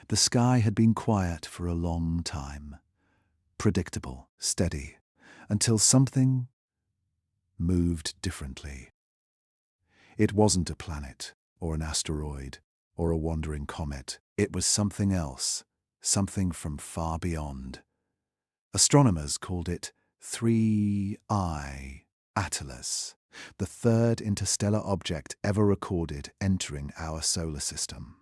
The sky had been quiet for a long time, predictable, steady, until something moved differently. It wasn't a planet, or an asteroid, or a wandering comet. It was something else, something from far beyond. Astronomers called it 3I Atlas, the third interstellar object ever recorded entering our solar system.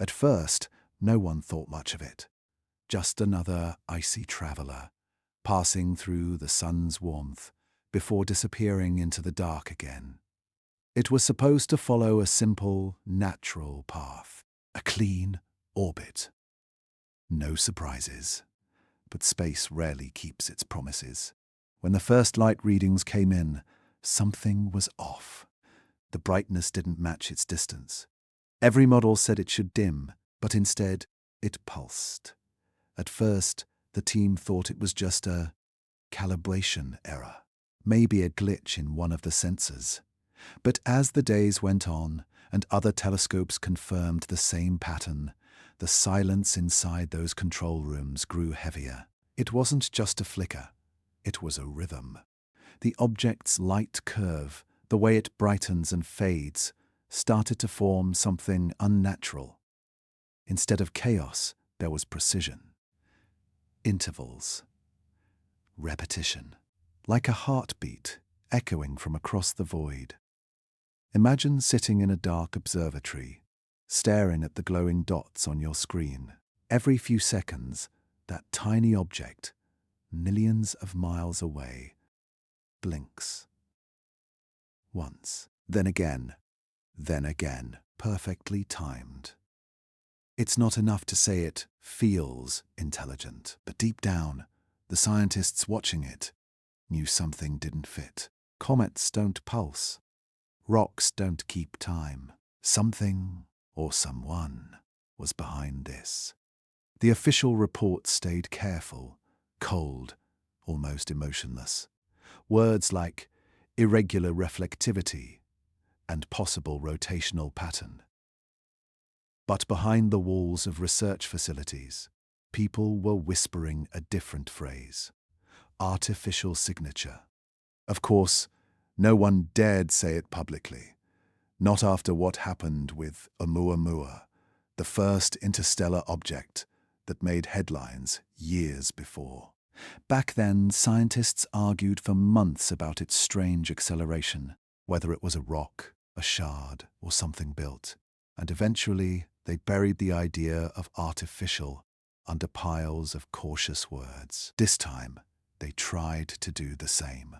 At first, no one thought much of it. Just another icy traveler, passing through the sun's warmth before disappearing into the dark again. It was supposed to follow a simple, natural path, a clean orbit. No surprises. But space rarely keeps its promises. When the first light readings came in, something was off. The brightness didn't match its distance. Every model said it should dim, but instead it pulsed. At first, the team thought it was just a calibration error, maybe a glitch in one of the sensors. But as the days went on and other telescopes confirmed the same pattern, the silence inside those control rooms grew heavier. It wasn't just a flicker, it was a rhythm. The object's light curve, the way it brightens and fades, started to form something unnatural. Instead of chaos, there was precision. Intervals. Repetition. Like a heartbeat echoing from across the void. Imagine sitting in a dark observatory, staring at the glowing dots on your screen. Every few seconds, that tiny object, millions of miles away, blinks. Once, then again, perfectly timed. It's not enough to say it feels intelligent, but deep down, the scientists watching it knew something didn't fit. Comets don't pulse. Rocks don't keep time. Something or someone was behind this. The official report stayed careful, cold, almost emotionless. Words like irregular reflectivity and possible rotational pattern. But behind the walls of research facilities, people were whispering a different phrase: artificial signature. Of course, no one dared say it publicly. Not after what happened with Oumuamua, the first interstellar object that made headlines years before. Back then, scientists argued for months about its strange acceleration, whether it was a rock, a shard, or something built. And eventually, they buried the idea of artificial under piles of cautious words. This time, they tried to do the same.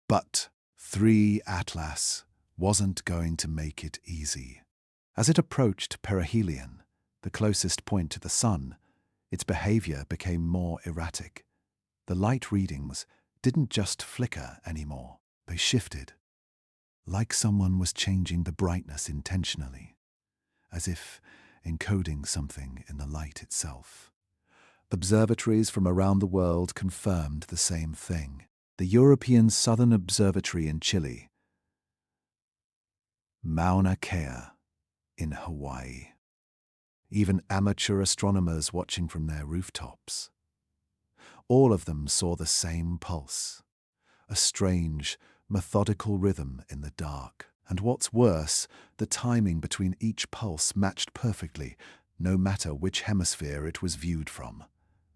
But 3 Atlas wasn't going to make it easy. As it approached perihelion, the closest point to the sun, its behavior became more erratic. The light readings didn't just flicker anymore, they shifted, like someone was changing the brightness intentionally, as if encoding something in the light itself. Observatories from around the world confirmed the same thing. The European Southern Observatory in Chile, Mauna Kea in Hawaii. Even amateur astronomers watching from their rooftops. All of them saw the same pulse, a strange, methodical rhythm in the dark. And what's worse, the timing between each pulse matched perfectly, no matter which hemisphere it was viewed from.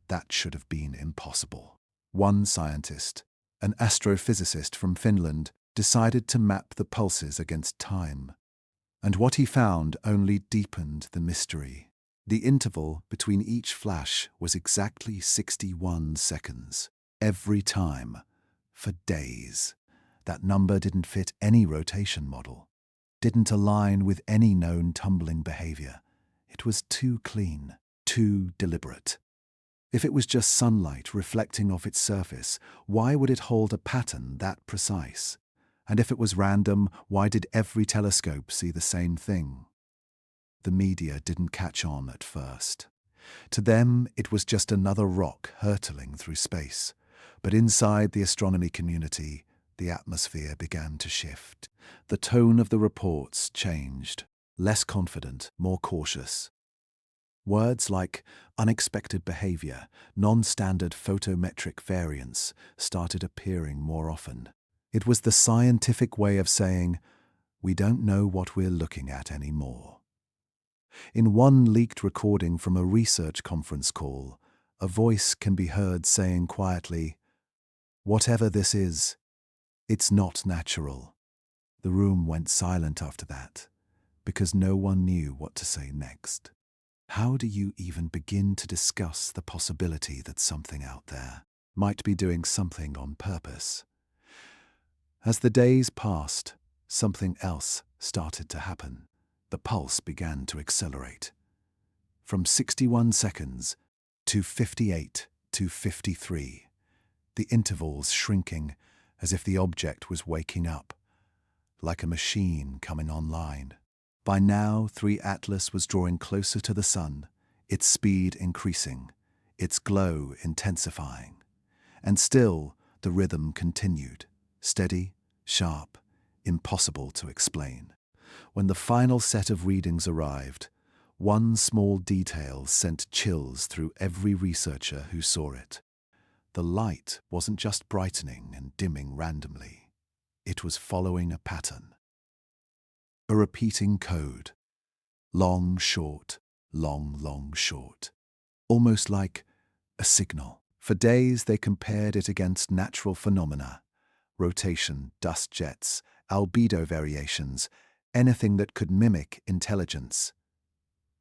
That should have been impossible. One scientist, an astrophysicist from Finland, decided to map the pulses against time. And what he found only deepened the mystery. The interval between each flash was exactly 61 seconds, every time, for days. That number didn't fit any rotation model, didn't align with any known tumbling behavior. It was too clean, too deliberate. If it was just sunlight reflecting off its surface, why would it hold a pattern that precise? And if it was random, why did every telescope see the same thing? The media didn't catch on at first. To them, it was just another rock hurtling through space. But inside the astronomy community, the atmosphere began to shift. The tone of the reports changed, less confident, more cautious. Words like unexpected behavior, non-standard photometric variance started appearing more often. It was the scientific way of saying, we don't know what we're looking at anymore. In one leaked recording from a research conference call, a voice can be heard saying quietly, "Whatever this is, it's not natural." The room went silent after that, because no one knew what to say next. How do you even begin to discuss the possibility that something out there might be doing something on purpose? As the days passed, something else started to happen. The pulse began to accelerate. From 61 seconds to 58 to 53, the intervals shrinking as if the object was waking up, like a machine coming online. By now, 3 Atlas was drawing closer to the sun, its speed increasing, its glow intensifying. And still, the rhythm continued, steady, sharp, impossible to explain. When the final set of readings arrived, one small detail sent chills through every researcher who saw it. The light wasn't just brightening and dimming randomly. It was following a pattern. A repeating code. Long, short, long, long, short. Almost like a signal. For days they compared it against natural phenomena. Rotation, dust jets, albedo variations, anything that could mimic intelligence.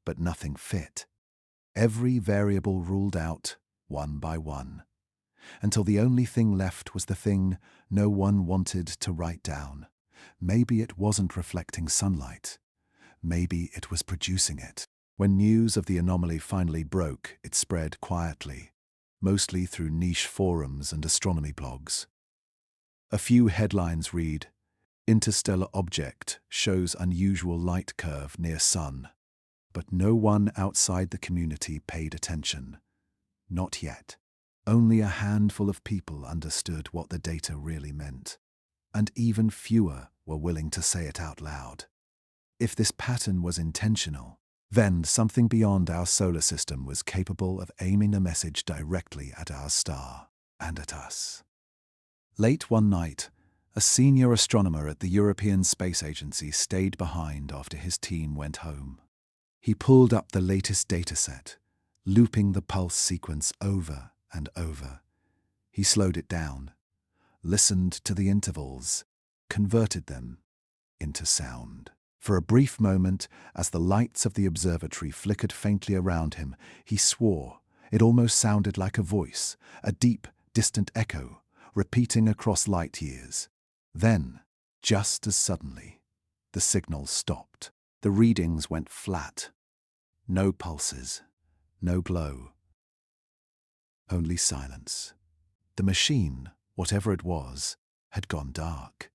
But nothing fit. Every variable ruled out, one by one, until the only thing left was the thing no one wanted to write down. Maybe it wasn't reflecting sunlight. Maybe it was producing it. When news of the anomaly finally broke, it spread quietly, mostly through niche forums and astronomy blogs. A few headlines read, "Interstellar object shows unusual light curve near sun." But no one outside the community paid attention. Not yet. Only a handful of people understood what the data really meant, and even fewer were willing to say it out loud. If this pattern was intentional, then something beyond our solar system was capable of aiming a message directly at our star and at us. Late one night, a senior astronomer at the European Space Agency stayed behind after his team went home. He pulled up the latest dataset, looping the pulse sequence over and over. He slowed it down, listened to the intervals, converted them into sound. For a brief moment, as the lights of the observatory flickered faintly around him, he swore. It almost sounded like a voice, a deep, distant echo, repeating across light years. Then, just as suddenly, the signal stopped. The readings went flat. No pulses, no glow. Only silence. The machine, whatever it was, had gone dark.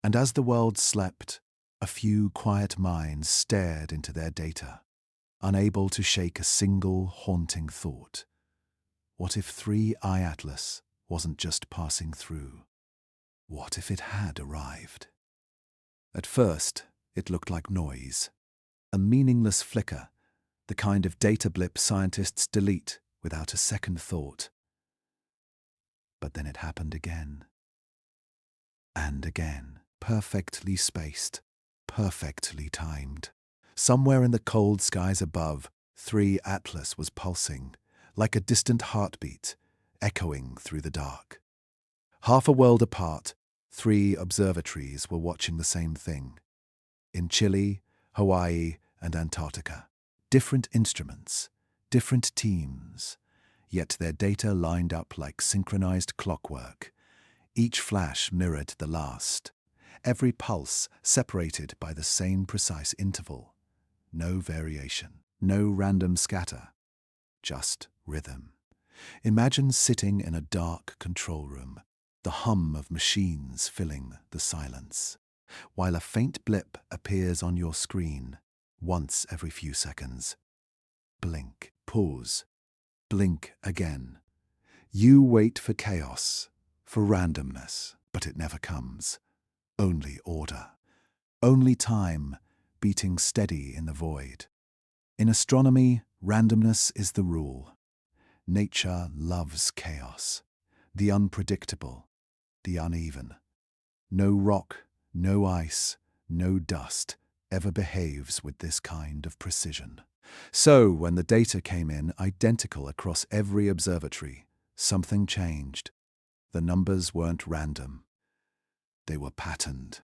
And as the world slept, a few quiet minds stared into their data, unable to shake a single haunting thought. What if 3I Atlas wasn't just passing through? What if it had arrived? At first, it looked like noise, a meaningless flicker, the kind of data blip scientists delete without a second thought. But then it happened again. And again, perfectly spaced, perfectly timed. Somewhere in the cold skies above, 3 Atlas was pulsing, like a distant heartbeat, echoing through the dark. Half a world apart, 3 observatories were watching the same thing. In Chile, Hawaii, and Antarctica. Different instruments, different teams, yet their data lined up like synchronized clockwork. Each flash mirrored the last, every pulse separated by the same precise interval. No variation, no random scatter, just rhythm. Imagine sitting in a dark control room, the hum of machines filling the silence, while a faint blip appears on your screen once every few seconds. Blink, pause, blink again. You wait for chaos, for randomness, but it never comes. Only order. Only time, beating steady in the void. In astronomy, Randomness is the rule. Nature loves chaos, the unpredictable, the uneven. No rock, no ice, no dust ever behaves with this kind of precision. So, when the data came in identical across every observatory, something changed. The numbers weren't random. They were patterned.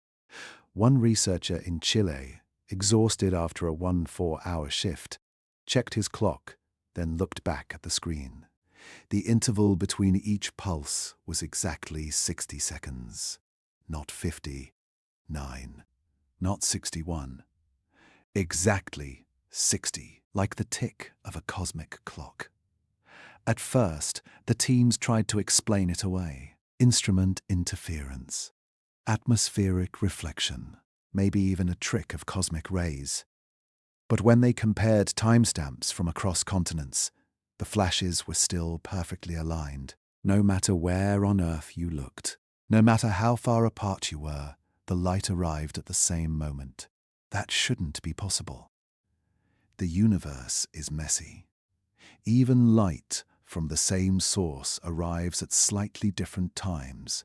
One researcher in Chile, exhausted after a 4-hour shift, checked his clock, then looked back at the screen. The interval between each pulse was exactly 60 seconds. Not 59, not 61. Exactly 60, like the tick of a cosmic clock. At first, the teams tried to explain it away. Instrument interference, atmospheric reflection, maybe even a trick of cosmic rays. But when they compared timestamps from across continents, the flashes were still perfectly aligned. No matter where on Earth you looked, no matter how far apart you were, the light arrived at the same moment. That shouldn't be possible. The universe is messy. Even light from the same source arrives at slightly different times,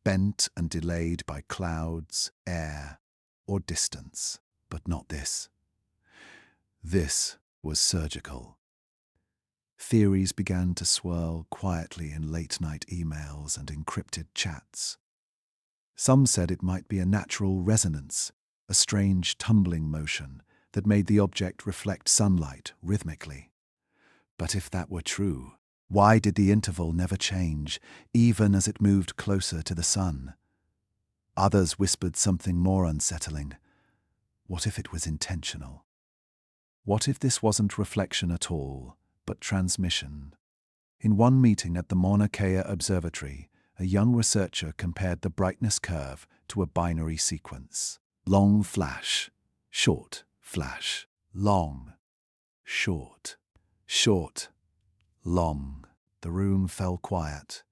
bent and delayed by clouds, air, or distance. But not this. This was surgical. Theories began to swirl quietly in late-night emails and encrypted chats. Some said it might be a natural resonance, a strange tumbling motion that made the object reflect sunlight rhythmically. But if that were true, why did the interval never change, even as it moved closer to the sun? Others whispered something more unsettling. What if it was intentional? What if this wasn't reflection at all, but transmission? In one meeting at the Mauna Kea Observatory, a young researcher compared the brightness curve to a binary sequence. Long flash, short flash, long, short, short, long. The room fell quiet.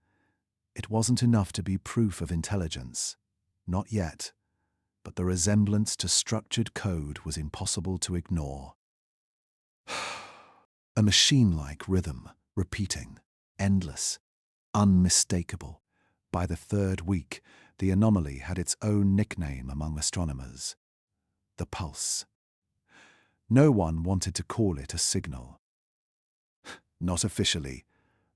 It wasn't enough to be proof of intelligence. Not yet. But the resemblance to structured code was impossible to ignore. A machine-like rhythm, repeating, endless, unmistakable. By the third week, the anomaly had its own nickname among astronomers: the pulse. No one wanted to call it a signal. Not officially.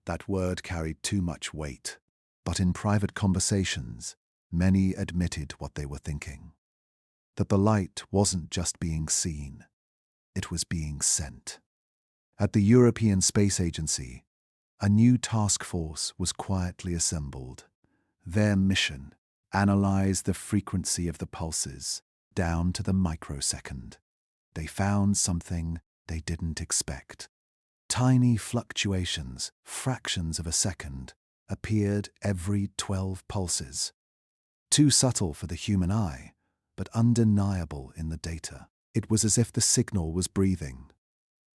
That word carried too much weight. But in private conversations, many admitted what they were thinking. That the light wasn't just being seen, it was being sent. At the European Space Agency, a new task force was quietly assembled. Their mission: analyze the frequency of the pulses, down to the microsecond. They found something they didn't expect. Tiny fluctuations, fractions of a second, appeared every 12 pulses. Too subtle for the human eye, but undeniable in the data. It was as if the signal was breathing,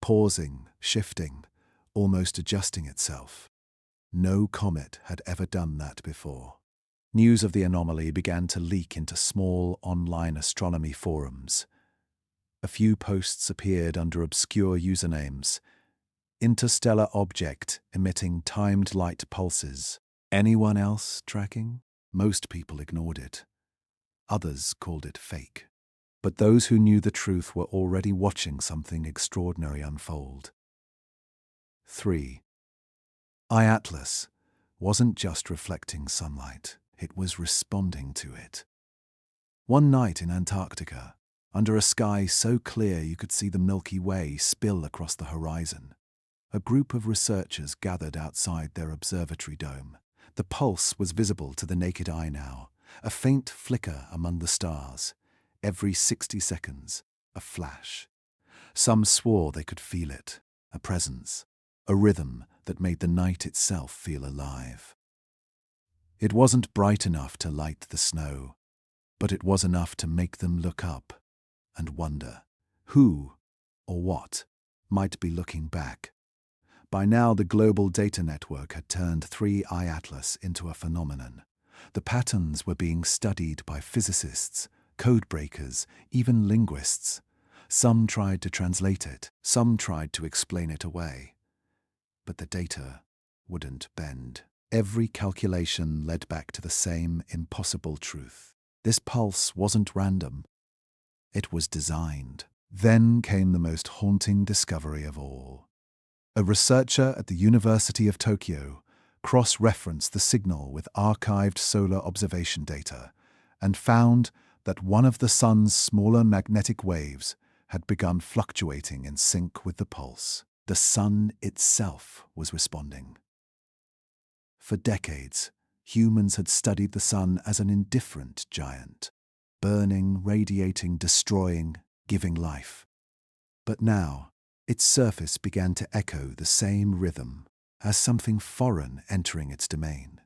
pausing, shifting, almost adjusting itself. No comet had ever done that before. News of the anomaly began to leak into small online astronomy forums. A few posts appeared under obscure usernames: interstellar object emitting timed light pulses. Anyone else tracking? Most people ignored it. Others called it fake. But those who knew the truth were already watching something extraordinary unfold. 3. Atlas wasn't just reflecting sunlight, it was responding to it. One night in Antarctica, under a sky so clear you could see the Milky Way spill across the horizon, a group of researchers gathered outside their observatory dome. The pulse was visible to the naked eye now, a faint flicker among the stars. Every 60 seconds, a flash. Some swore they could feel it, a presence, a rhythm that made the night itself feel alive. It wasn't bright enough to light the snow, but it was enough to make them look up and wonder who or what might be looking back. By now, the global data network had turned 3I Atlas into a phenomenon. The patterns were being studied by physicists, code breakers, even linguists. Some tried to translate it, some tried to explain it away. But the data wouldn't bend. Every calculation led back to the same impossible truth. This pulse wasn't random. It was designed. Then came the most haunting discovery of all. A researcher at the University of Tokyo cross-referenced the signal with archived solar observation data and found that one of the sun's smaller magnetic waves had begun fluctuating in sync with the pulse. The sun itself was responding. For decades, humans had studied the sun as an indifferent giant, burning, radiating, destroying, giving life. But now, its surface began to echo the same rhythm as something foreign entering its domain.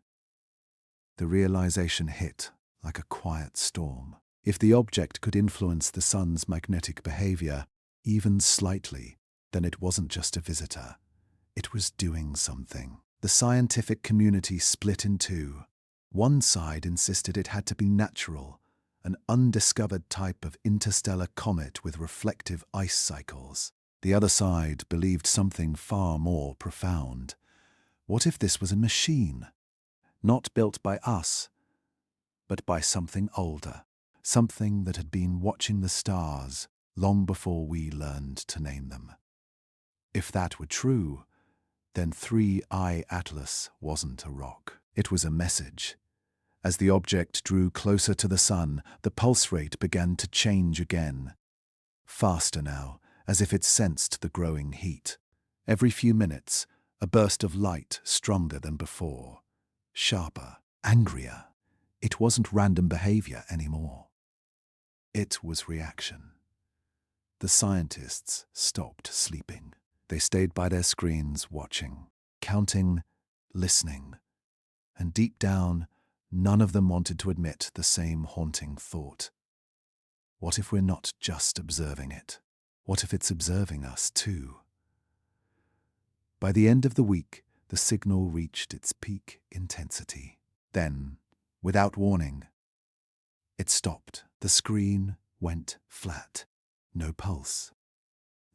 The realization hit like a quiet storm. If the object could influence the sun's magnetic behavior, even slightly, then it wasn't just a visitor. It was doing something. The scientific community split in two. One side insisted it had to be natural, an undiscovered type of interstellar comet with reflective ice cycles. The other side believed something far more profound. What if this was a machine? Not built by us, but by something older. Something that had been watching the stars long before we learned to name them. If that were true, then 3I Atlas wasn't a rock. It was a message. As the object drew closer to the sun, the pulse rate began to change again. Faster now, as if it sensed the growing heat. Every few minutes, a burst of light stronger than before. Sharper, angrier. It wasn't random behavior anymore. It was reaction. The scientists stopped sleeping. They stayed by their screens watching, counting, listening. And deep down, none of them wanted to admit the same haunting thought. What if we're not just observing it? What if it's observing us too? By the end of the week, the signal reached its peak intensity. Then, without warning, it stopped. The screen went flat. No pulse.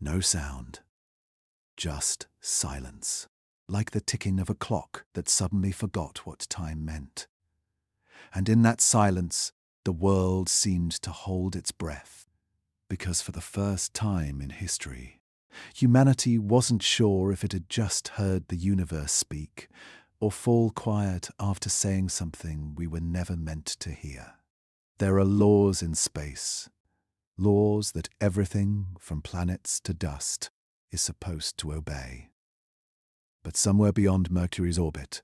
No sound. Just silence. Like the ticking of a clock that suddenly forgot what time meant. And in that silence, the world seemed to hold its breath. Because for the first time in history, humanity wasn't sure if it had just heard the universe speak or fall quiet after saying something we were never meant to hear. There are laws in space, laws that everything from planets to dust is supposed to obey. But somewhere beyond Mercury's orbit,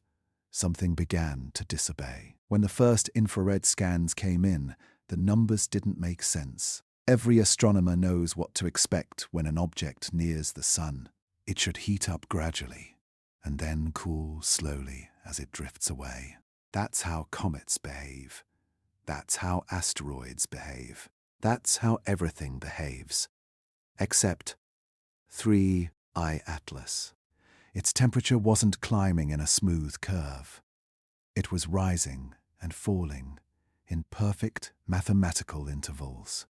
something began to disobey. When the first infrared scans came in, the numbers didn't make sense. Every astronomer knows what to expect when an object nears the sun. It should heat up gradually, and then cool slowly as it drifts away. That's how comets behave. That's how asteroids behave. That's how everything behaves. Except 3I Atlas. Its temperature wasn't climbing in a smooth curve. It was rising and falling in perfect mathematical intervals.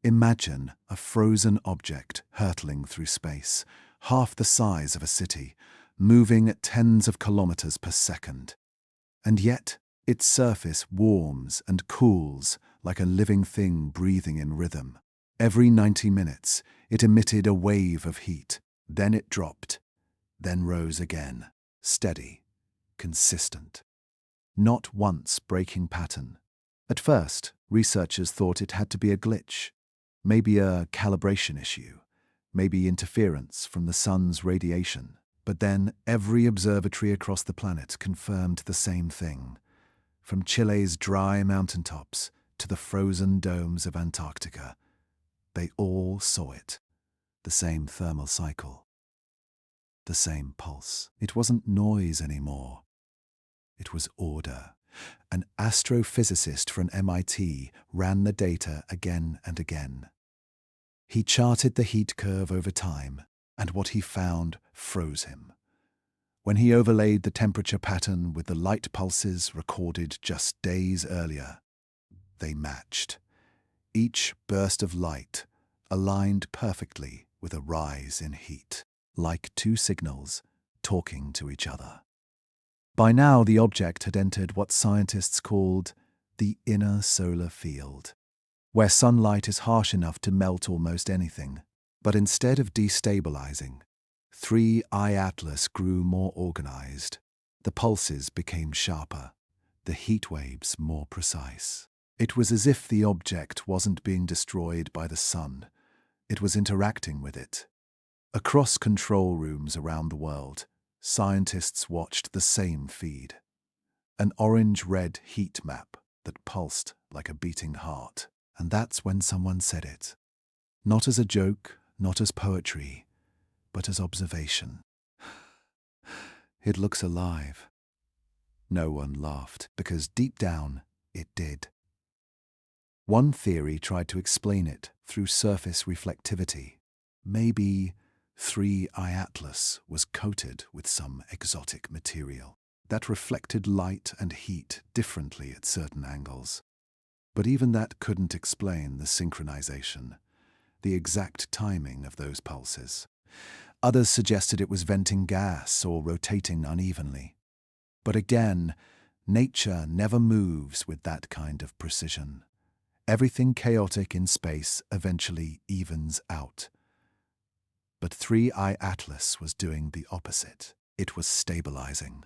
Imagine a frozen object hurtling through space, half the size of a city, moving at tens of kilometers per second. And yet, its surface warms and cools like a living thing breathing in rhythm. Every 90 minutes, it emitted a wave of heat. Then it dropped, then rose again, steady, consistent. Not once breaking pattern. At first, researchers thought it had to be a glitch, maybe a calibration issue, maybe interference from the sun's radiation. But then every observatory across the planet confirmed the same thing. From Chile's dry mountaintops to the frozen domes of Antarctica, they all saw it. The same thermal cycle. The same pulse. It wasn't noise anymore. It was order. An astrophysicist from MIT ran the data again and again. He charted the heat curve over time, and what he found froze him. When he overlaid the temperature pattern with the light pulses recorded just days earlier, they matched. Each burst of light, aligned perfectly with a rise in heat, like two signals talking to each other. By now, the object had entered what scientists called the inner solar field, where sunlight is harsh enough to melt almost anything. But instead of destabilizing, 3I Atlas grew more organized. The pulses became sharper, the heat waves more precise. It was as if the object wasn't being destroyed by the sun, it was interacting with it. Across control rooms around the world, scientists watched the same feed. An orange-red heat map that pulsed like a beating heart. And that's when someone said it. Not as a joke, not as poetry, but as observation. It looks alive. No one laughed, because deep down, it did. One theory tried to explain it through surface reflectivity. Maybe 3I Atlas was coated with some exotic material that reflected light and heat differently at certain angles. But even that couldn't explain the synchronization, the exact timing of those pulses. Others suggested it was venting gas or rotating unevenly. But again, nature never moves with that kind of precision. Everything chaotic in space eventually evens out. But 3I Atlas was doing the opposite. It was stabilizing.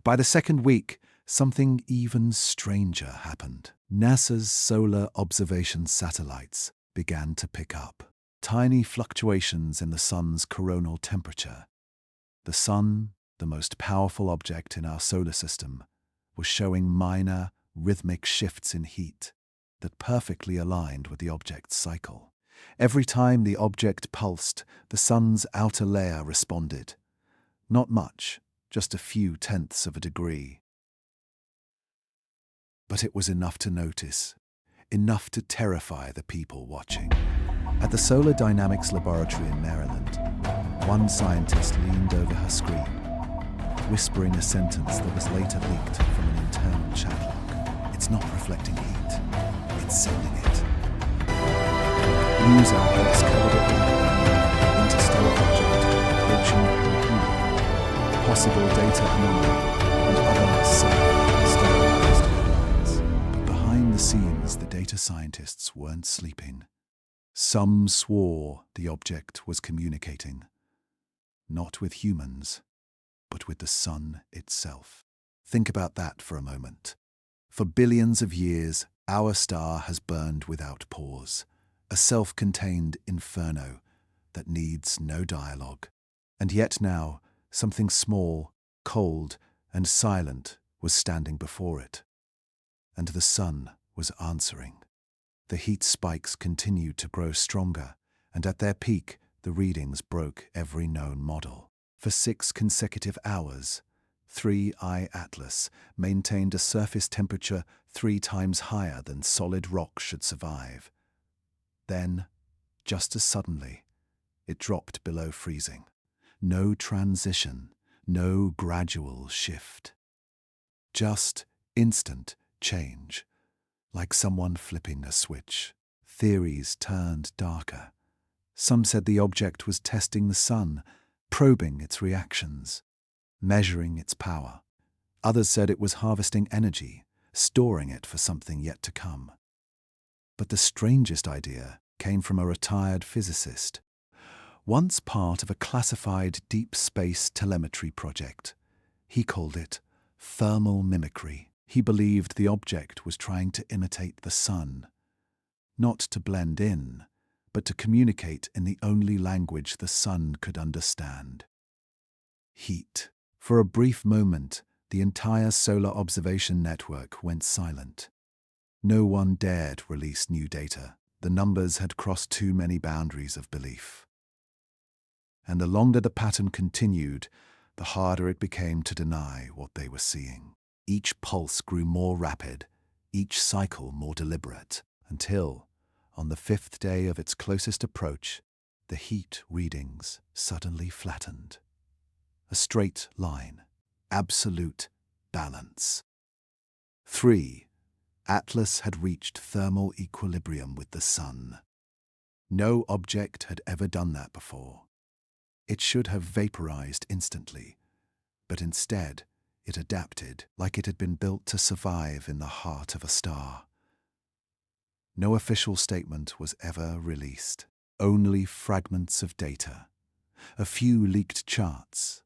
By the second week, something even stranger happened. NASA's solar observation satellites began to pick up tiny fluctuations in the sun's coronal temperature. The sun, the most powerful object in our solar system, was showing minor, rhythmic shifts in heat that perfectly aligned with the object's cycle. Every time the object pulsed, the sun's outer layer responded. Not much, just a few tenths of a degree. But it was enough to notice, enough to terrify the people watching. At the Solar Dynamics Laboratory in Maryland, one scientist leaned over her screen, whispering a sentence that was later leaked from an internal chat log. It's not reflecting heat, it's sending it. News outlets covered it like an interstellar object approaching Anomaly, possible data anomaly, and other sterilized headlines. But behind the scenes, the data scientists weren't sleeping. Some swore the object was communicating, not with humans, but with the sun itself. Think about that for a moment. For billions of years, our star has burned without pause, a self-contained inferno that needs no dialogue. And yet now, something small, cold, and silent was standing before it. And the sun was answering. The heat spikes continued to grow stronger, and at their peak, the readings broke every known model. For 6 consecutive hours, 3I Atlas maintained a surface temperature 3 times higher than solid rock should survive. Then, just as suddenly, it dropped below freezing. No transition, no gradual shift. Just instant change, like someone flipping a switch. Theories turned darker. Some said the object was testing the sun, probing its reactions, measuring its power. Others said it was harvesting energy, storing it for something yet to come. But the strangest idea came from a retired physicist, once part of a classified deep space telemetry project. He called it thermal mimicry. He believed the object was trying to imitate the sun, not to blend in, but to communicate in the only language the sun could understand. Heat. For a brief moment, the entire solar observation network went silent. No one dared release new data. The numbers had crossed too many boundaries of belief. And the longer the pattern continued, the harder it became to deny what they were seeing. Each pulse grew more rapid, each cycle more deliberate, until, on the 5th day of its closest approach, the heat readings suddenly flattened. A straight line, absolute balance. 3. Atlas had reached thermal equilibrium with the sun. No object had ever done that before. It should have vaporized instantly, but instead it adapted like it had been built to survive in the heart of a star. No official statement was ever released. Only fragments of data, a few leaked charts,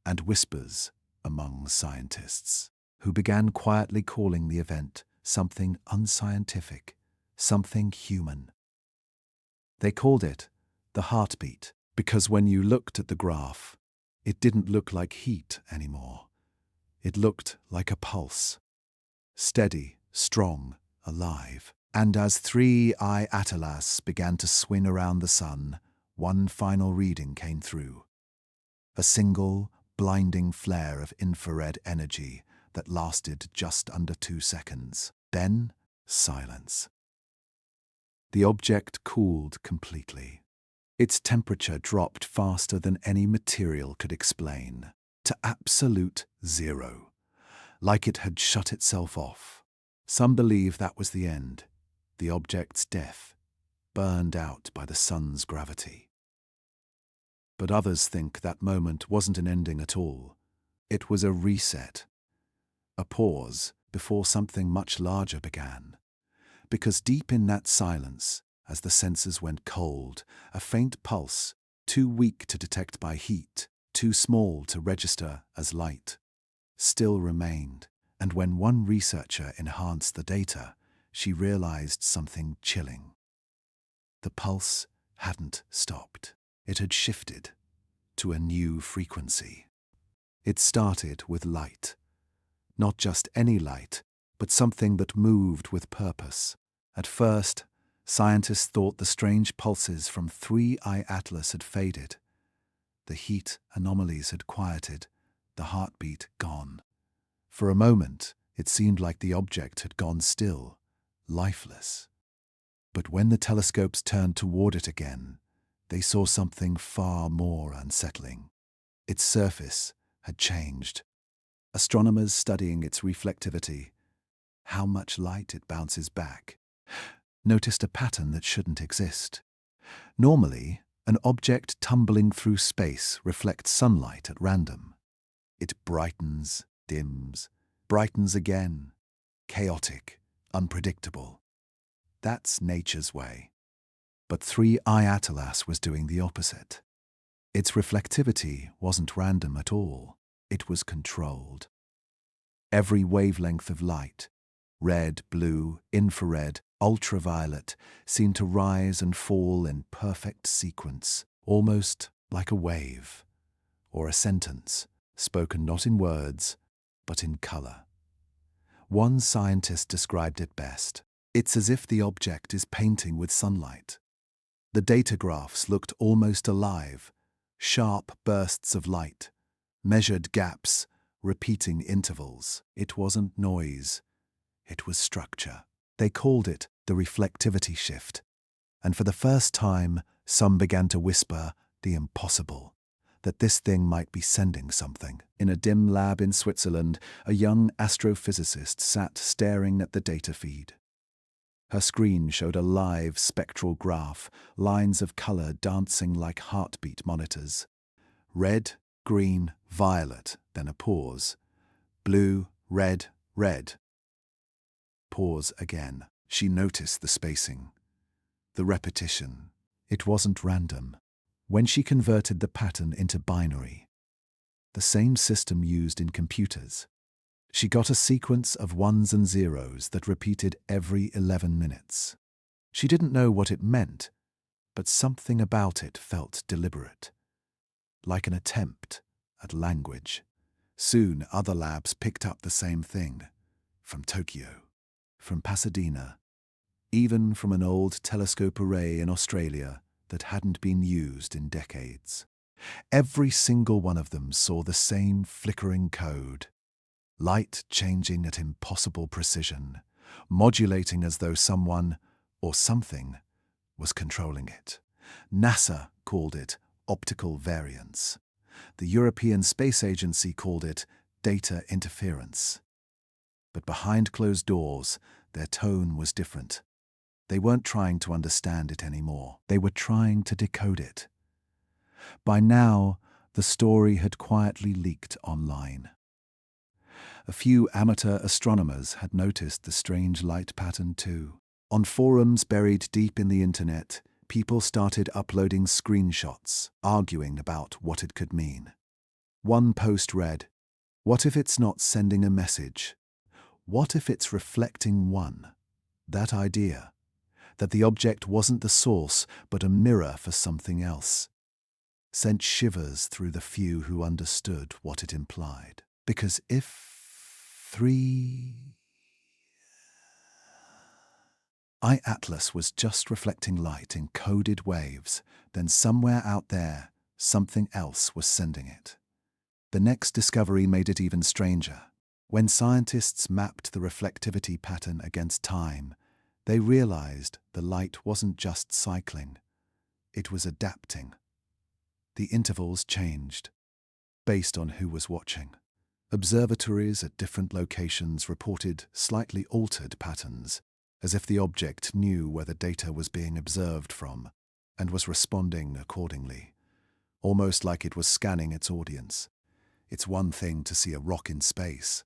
and whispers among scientists, who began quietly calling the event something unscientific, something human. They called it the heartbeat, because when you looked at the graph, it didn't look like heat anymore. It looked like a pulse, steady, strong, alive. And as 3I Atlas began to swing around the sun, one final reading came through. A single, blinding flare of infrared energy that lasted just under 2 seconds. Then, silence. The object cooled completely. Its temperature dropped faster than any material could explain, to absolute zero, like it had shut itself off. Some believe that was the end, the object's death, burned out by the sun's gravity. But others think that moment wasn't an ending at all. It was a reset, a pause before something much larger began. Because deep in that silence, as the sensors went cold, a faint pulse, too weak to detect by heat, too small to register as light, still remained. And when one researcher enhanced the data, she realized something chilling. The pulse hadn't stopped. It had shifted to a new frequency. It started with light. Not just any light, but something that moved with purpose. At first, scientists thought the strange pulses from 3I Atlas had faded. The heat anomalies had quieted, the heartbeat gone. For a moment, it seemed like the object had gone still, lifeless. But when the telescopes turned toward it again, they saw something far more unsettling. Its surface had changed. Astronomers studying its reflectivity, how much light it bounces back, noticed a pattern that shouldn't exist. Normally, an object tumbling through space reflects sunlight at random. It brightens, dims, brightens again, chaotic, unpredictable. That's nature's way. But 3I Atlas was doing the opposite. Its reflectivity wasn't random at all. It was controlled. Every wavelength of light, red, blue, infrared, ultraviolet, seemed to rise and fall in perfect sequence, almost like a wave, or a sentence, spoken not in words, but in color. One scientist described it best. It's as if the object is painting with sunlight. The data graphs looked almost alive, sharp bursts of light, measured gaps, repeating intervals. It wasn't noise, it was structure. They called it the reflectivity shift, and for the first time, some began to whisper the impossible, that this thing might be sending something. In a dim lab in Switzerland, a young astrophysicist sat staring at the data feed. Her screen showed a live spectral graph, lines of color dancing like heartbeat monitors. Red, green, violet, then a pause. Blue, red, red. Pause again. She noticed the spacing, the repetition. It wasn't random. When she converted the pattern into binary, the same system used in computers, she got a sequence of ones and zeros that repeated every 11 minutes. She didn't know what it meant, but something about it felt deliberate, like an attempt at language. Soon other labs picked up the same thing, from Tokyo, from Pasadena, even from an old telescope array in Australia that hadn't been used in decades. Every single one of them saw the same flickering code, light changing at impossible precision, modulating as though someone or something was controlling it. NASA called it optical variance. The European Space Agency called it data interference. But behind closed doors, their tone was different. They weren't trying to understand it anymore. They were trying to decode it. By now, the story had quietly leaked online. A few amateur astronomers had noticed the strange light pattern too. On forums buried deep in the internet, people started uploading screenshots, arguing about what it could mean. One post read, "What if it's not sending a message? What if it's reflecting one?" That idea, that the object wasn't the source but a mirror for something else, sent shivers through the few who understood what it implied. Because if Atlas was just reflecting light in coded waves, then somewhere out there, something else was sending it. The next discovery made it even stranger. When scientists mapped the reflectivity pattern against time, they realized the light wasn't just cycling, it was adapting. The intervals changed, based on who was watching. Observatories at different locations reported slightly altered patterns, as if the object knew where the data was being observed from and was responding accordingly, almost like it was scanning its audience. It's one thing to see a rock in space.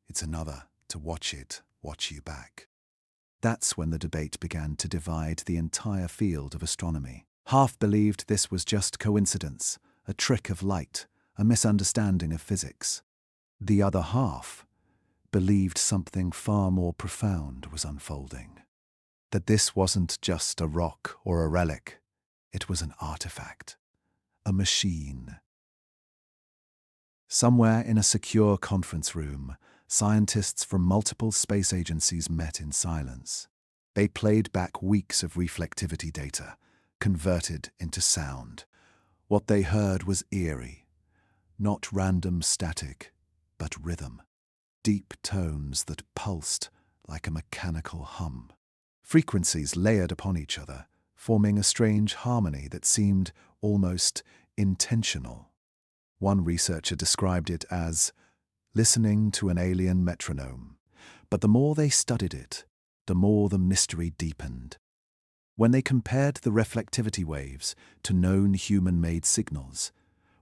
It's another to watch it watch you back. That's when the debate began to divide the entire field of astronomy. Half believed this was just coincidence, a trick of light, a misunderstanding of physics. The other half believed something far more profound was unfolding. That this wasn't just a rock or a relic, it was an artifact, a machine. Somewhere in a secure conference room, scientists from multiple space agencies met in silence. They played back weeks of reflectivity data, converted into sound. What they heard was eerie, not random static, but rhythm. Deep tones that pulsed like a mechanical hum. Frequencies layered upon each other, forming a strange harmony that seemed almost intentional. One researcher described it as listening to an alien metronome. But the more they studied it, the more the mystery deepened. When they compared the reflectivity waves to known human-made signals,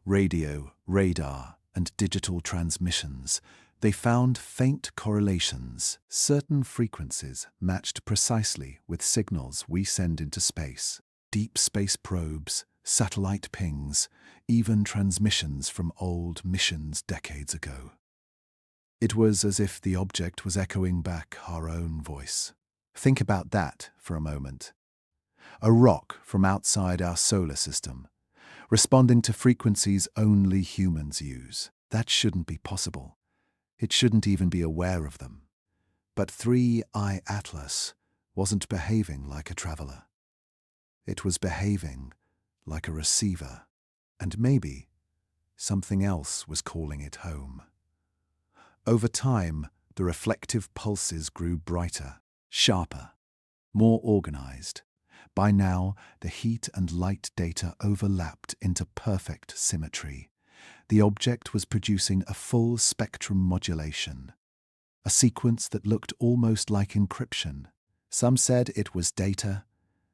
radio, radar, and digital transmissions, they found faint correlations. Certain frequencies matched precisely with signals we send into space. Deep space probes, satellite pings, even transmissions from old missions decades ago. It was as if the object was echoing back our own voice. Think about that for a moment. A rock from outside our solar system, responding to frequencies only humans use. That shouldn't be possible. It shouldn't even be aware of them. But 3I Atlas wasn't behaving like a traveler. It was behaving like a receiver, and maybe something else was calling it home. Over time, the reflective pulses grew brighter, sharper, more organized. By now, the heat and light data overlapped into perfect symmetry. The object was producing a full spectrum modulation, a sequence that looked almost like encryption. Some said it was data,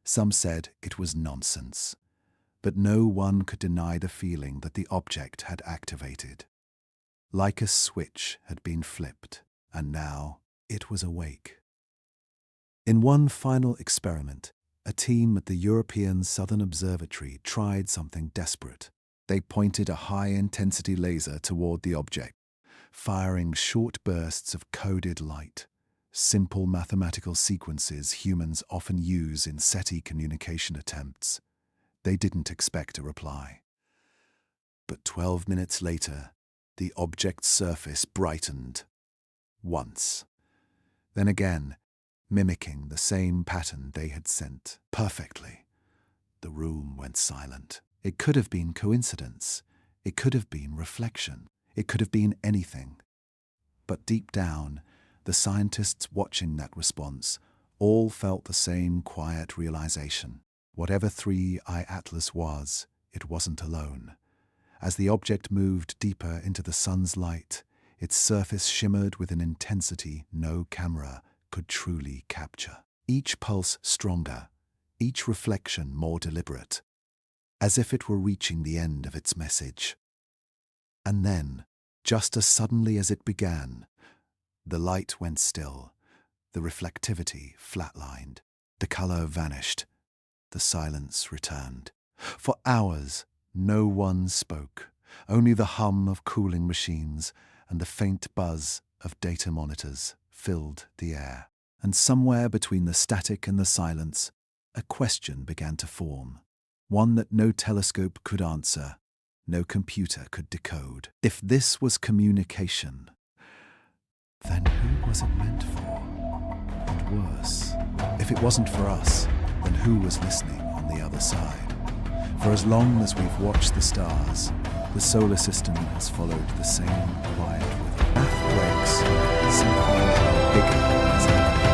some said it was nonsense. But no one could deny the feeling that the object had activated. Like a switch had been flipped, and now it was awake. In one final experiment, a team at the European Southern Observatory tried something desperate. They pointed a high-intensity laser toward the object, firing short bursts of coded light, simple mathematical sequences humans often use in SETI communication attempts. They didn't expect a reply. But 12 minutes later, the object's surface brightened. Once. Then again, mimicking the same pattern they had sent perfectly. The room went silent. It could have been coincidence. It could have been reflection. It could have been anything. But deep down, the scientists watching that response all felt the same quiet realization. Whatever 3I Atlas was, it wasn't alone. As the object moved deeper into the sun's light, its surface shimmered with an intensity no camera could truly capture. each pulse stronger, each reflection more deliberate, as if it were reaching the end of its message. And then, just as suddenly as it began, the light went still, the reflectivity flatlined, the color vanished, the silence returned. For hours, no one spoke, only the hum of cooling machines and the faint buzz of data monitors filled the air. And somewhere between the static and the silence, a question began to form, one that no telescope could answer, no computer could decode. If this was communication, then who was it meant for? And worse, if it wasn't for us, then who was listening on the other side? For as long as we've watched the stars, the solar system has followed the same quiet rhythm. Math breaks, something bigger has happened.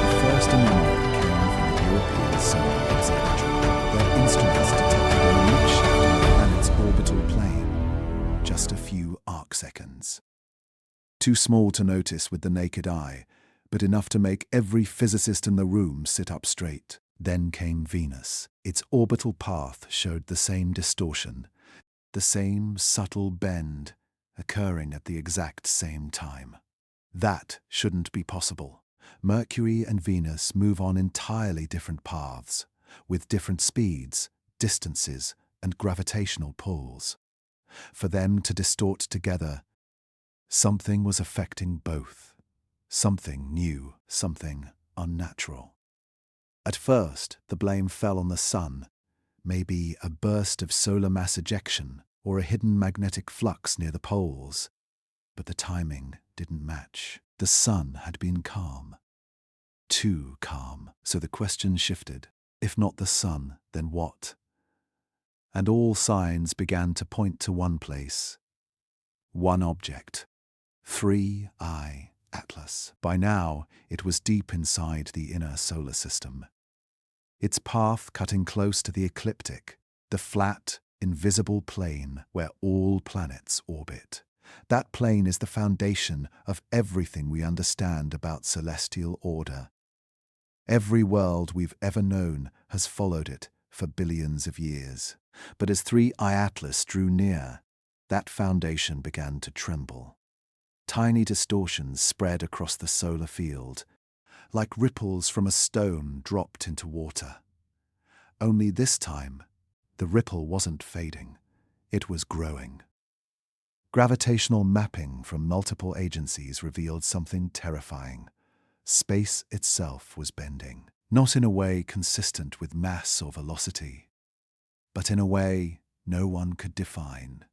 The first anomaly came from the European Solar Observatory. Their instruments detected a minute shift in the planet's orbital plane, just a few arcseconds. Too small to notice with the naked eye, but enough to make every physicist in the room sit up straight. Then came Venus. Its orbital path showed the same distortion, the same subtle bend, occurring at the exact same time. That shouldn't be possible. Mercury and Venus move on entirely different paths, with different speeds, distances, and gravitational pulls. For them to distort together, something was affecting both. Something new, something unnatural. At first, the blame fell on the sun, maybe a burst of solar mass ejection or a hidden magnetic flux near the poles. But the timing didn't match. The sun had been calm. Too calm. So the question shifted. If not the sun, then what? And all signs began to point to one place. One object. 3I Atlas. By now, it was deep inside the inner solar system. Its path cutting close to the ecliptic, the flat, invisible plane where all planets orbit. That plane is the foundation of everything we understand about celestial order. Every world we've ever known has followed it for billions of years. But as 3I Atlas drew near, that foundation began to tremble. Tiny distortions spread across the solar field, like ripples from a stone dropped into water. Only this time, the ripple wasn't fading, it was growing. Gravitational mapping from multiple agencies revealed something terrifying. Space itself was bending, not in a way consistent with mass or velocity, but in a way no one could define.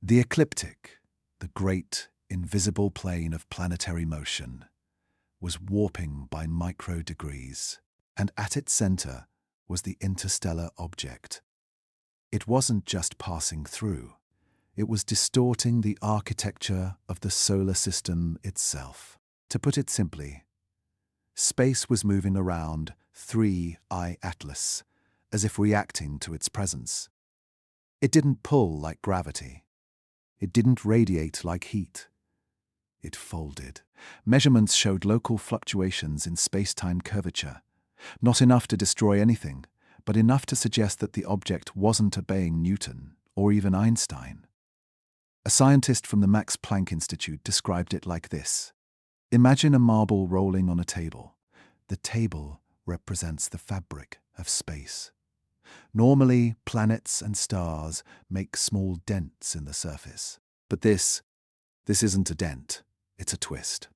The ecliptic, the great, invisible plane of planetary motion, was warping by micro-degrees, and at its center was the interstellar object. It wasn't just passing through, it was distorting the architecture of the solar system itself. To put it simply, space was moving around 3I Atlas, as if reacting to its presence. It didn't pull like gravity. It didn't radiate like heat. It folded. Measurements showed local fluctuations in space-time curvature, not enough to destroy anything, but enough to suggest that the object wasn't obeying Newton or even Einstein. A scientist from the Max Planck Institute described it like this. Imagine a marble rolling on a table. The table represents the fabric of space. Normally, planets and stars make small dents in the surface. But this isn't a dent, it's a twist.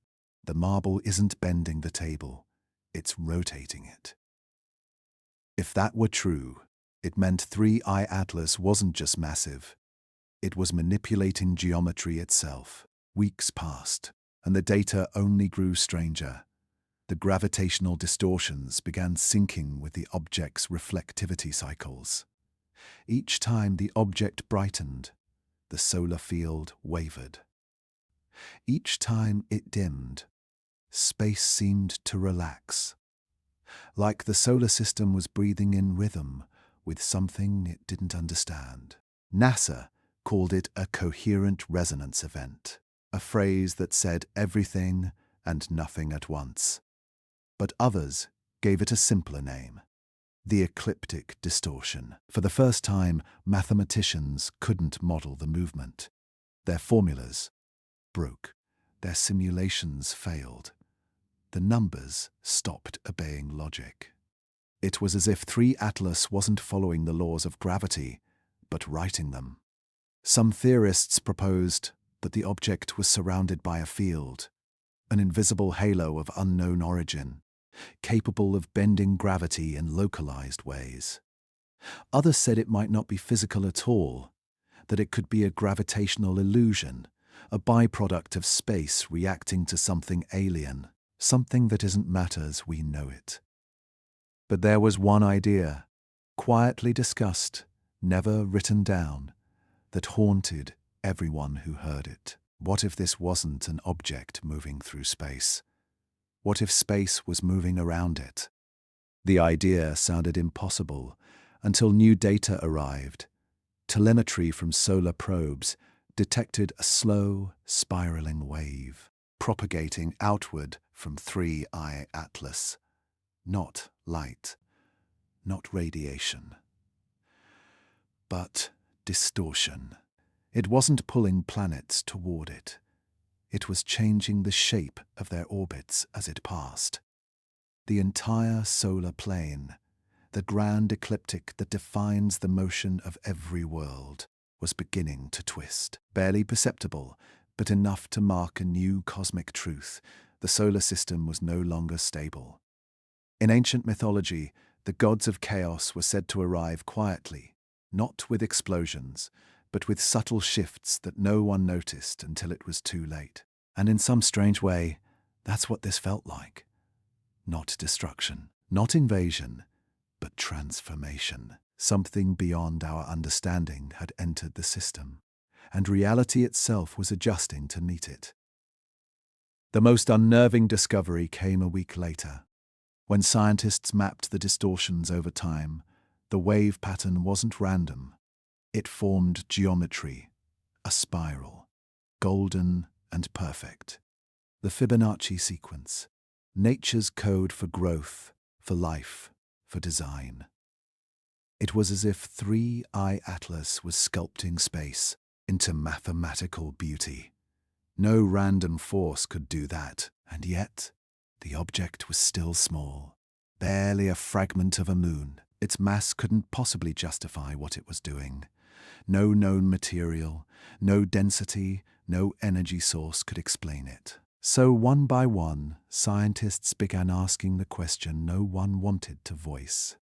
The marble isn't bending the table, it's rotating it. If that were true, it meant 3I Atlas wasn't just massive, it was manipulating geometry itself. Weeks passed, and the data only grew stranger. The gravitational distortions began syncing with the object's reflectivity cycles. Each time the object brightened, the solar field wavered. Each time it dimmed, space seemed to relax, like the solar system was breathing in rhythm with something it didn't understand. NASA called it a coherent resonance event, a phrase that said everything and nothing at once. but others gave it a simpler name: the ecliptic distortion. For the first time, mathematicians couldn't model the movement. Their formulas broke. Their simulations failed. The numbers stopped obeying logic. It was as if 3 Atlas wasn't following the laws of gravity, but writing them. Some theorists proposed that the object was surrounded by a field, an invisible halo of unknown origin, capable of bending gravity in localized ways. Others said it might not be physical at all, that it could be a gravitational illusion, a byproduct of space reacting to something alien, something that isn't matter as we know it. But there was one idea, quietly discussed, never written down, that haunted everyone who heard it. What if this wasn't an object moving through space? What if space was moving around it? The idea sounded impossible until new data arrived. Telemetry from solar probes detected a slow, spiraling wave, propagating outward from 3I Atlas. Not light, not radiation, but distortion. It wasn't pulling planets toward it. It was changing the shape of their orbits as it passed. The entire solar plane, the grand ecliptic that defines the motion of every world, was beginning to twist. Barely perceptible, but enough to mark a new cosmic truth. The solar system was no longer stable. In ancient mythology, the gods of chaos were said to arrive quietly, not with explosions, but with subtle shifts that no one noticed until it was too late. And in some strange way, that's what this felt like. Not destruction, not invasion, but transformation. Something beyond our understanding had entered the system, and reality itself was adjusting to meet it. The most unnerving discovery came a week later. When scientists mapped the distortions over time, the wave pattern wasn't random. It formed geometry, a spiral, golden and perfect. The Fibonacci sequence, nature's code for growth, for life, for design. It was as if 3I Atlas was sculpting space into mathematical beauty. No random force could do that, and yet the object was still small, barely a fragment of a moon. Its mass couldn't possibly justify what it was doing. No known material, no density, no energy source could explain it. So one by one, scientists began asking the question no one wanted to voice.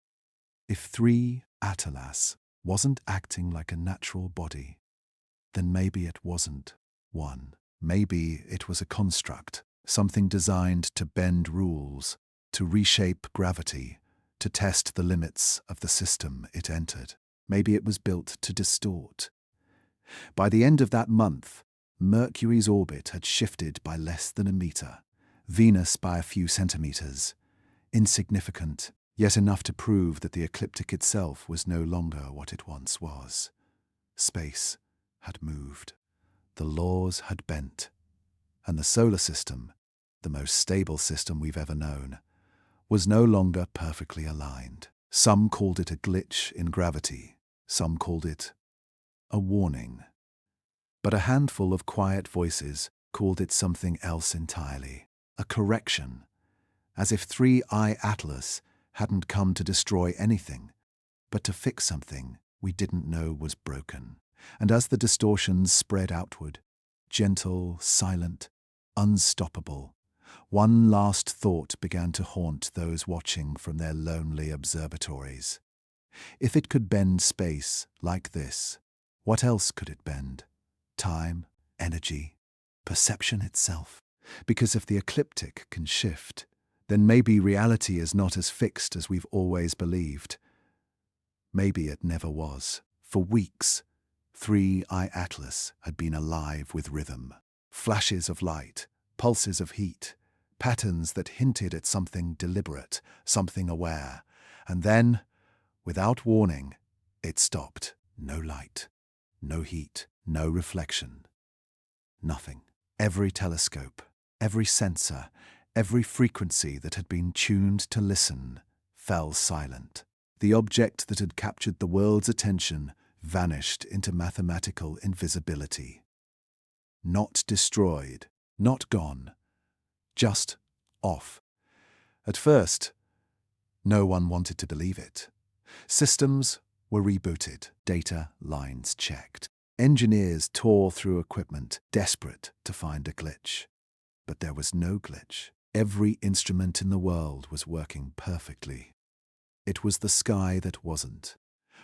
If 3 Atlas wasn't acting like a natural body, then maybe it wasn't one. Maybe it was a construct, something designed to bend rules, to reshape gravity, to test the limits of the system it entered. Maybe it was built to distort. By the end of that month, Mercury's orbit had shifted by less than a meter, Venus by a few centimeters. Insignificant, yet enough to prove that the ecliptic itself was no longer what it once was. Space had moved. The laws had bent, and the solar system, the most stable system we've ever known, was no longer perfectly aligned. Some called it a glitch in gravity, some called it a warning. But a handful of quiet voices called it something else entirely, a correction, as if 3I Atlas hadn't come to destroy anything, but to fix something we didn't know was broken. And as the distortions spread outward, gentle, silent, unstoppable, one last thought began to haunt those watching from their lonely observatories. If it could bend space like this, what else could it bend? Time, energy, perception itself. Because if the ecliptic can shift, then maybe reality is not as fixed as we've always believed. Maybe it never was. For weeks, 3I Atlas had been alive with rhythm. Flashes of light, pulses of heat, patterns that hinted at something deliberate, something aware. And then, without warning, it stopped. No light, no heat, no reflection. Nothing. Every telescope, every sensor, Every frequency that had been tuned to listen fell silent. The object that had captured the world's attention vanished into mathematical invisibility. Not destroyed, not gone, just off. At first, no one wanted to believe it. Systems were rebooted, data lines checked. Engineers tore through equipment, desperate to find a glitch. But there was no glitch. Every instrument in the world was working perfectly. It was the sky that wasn't.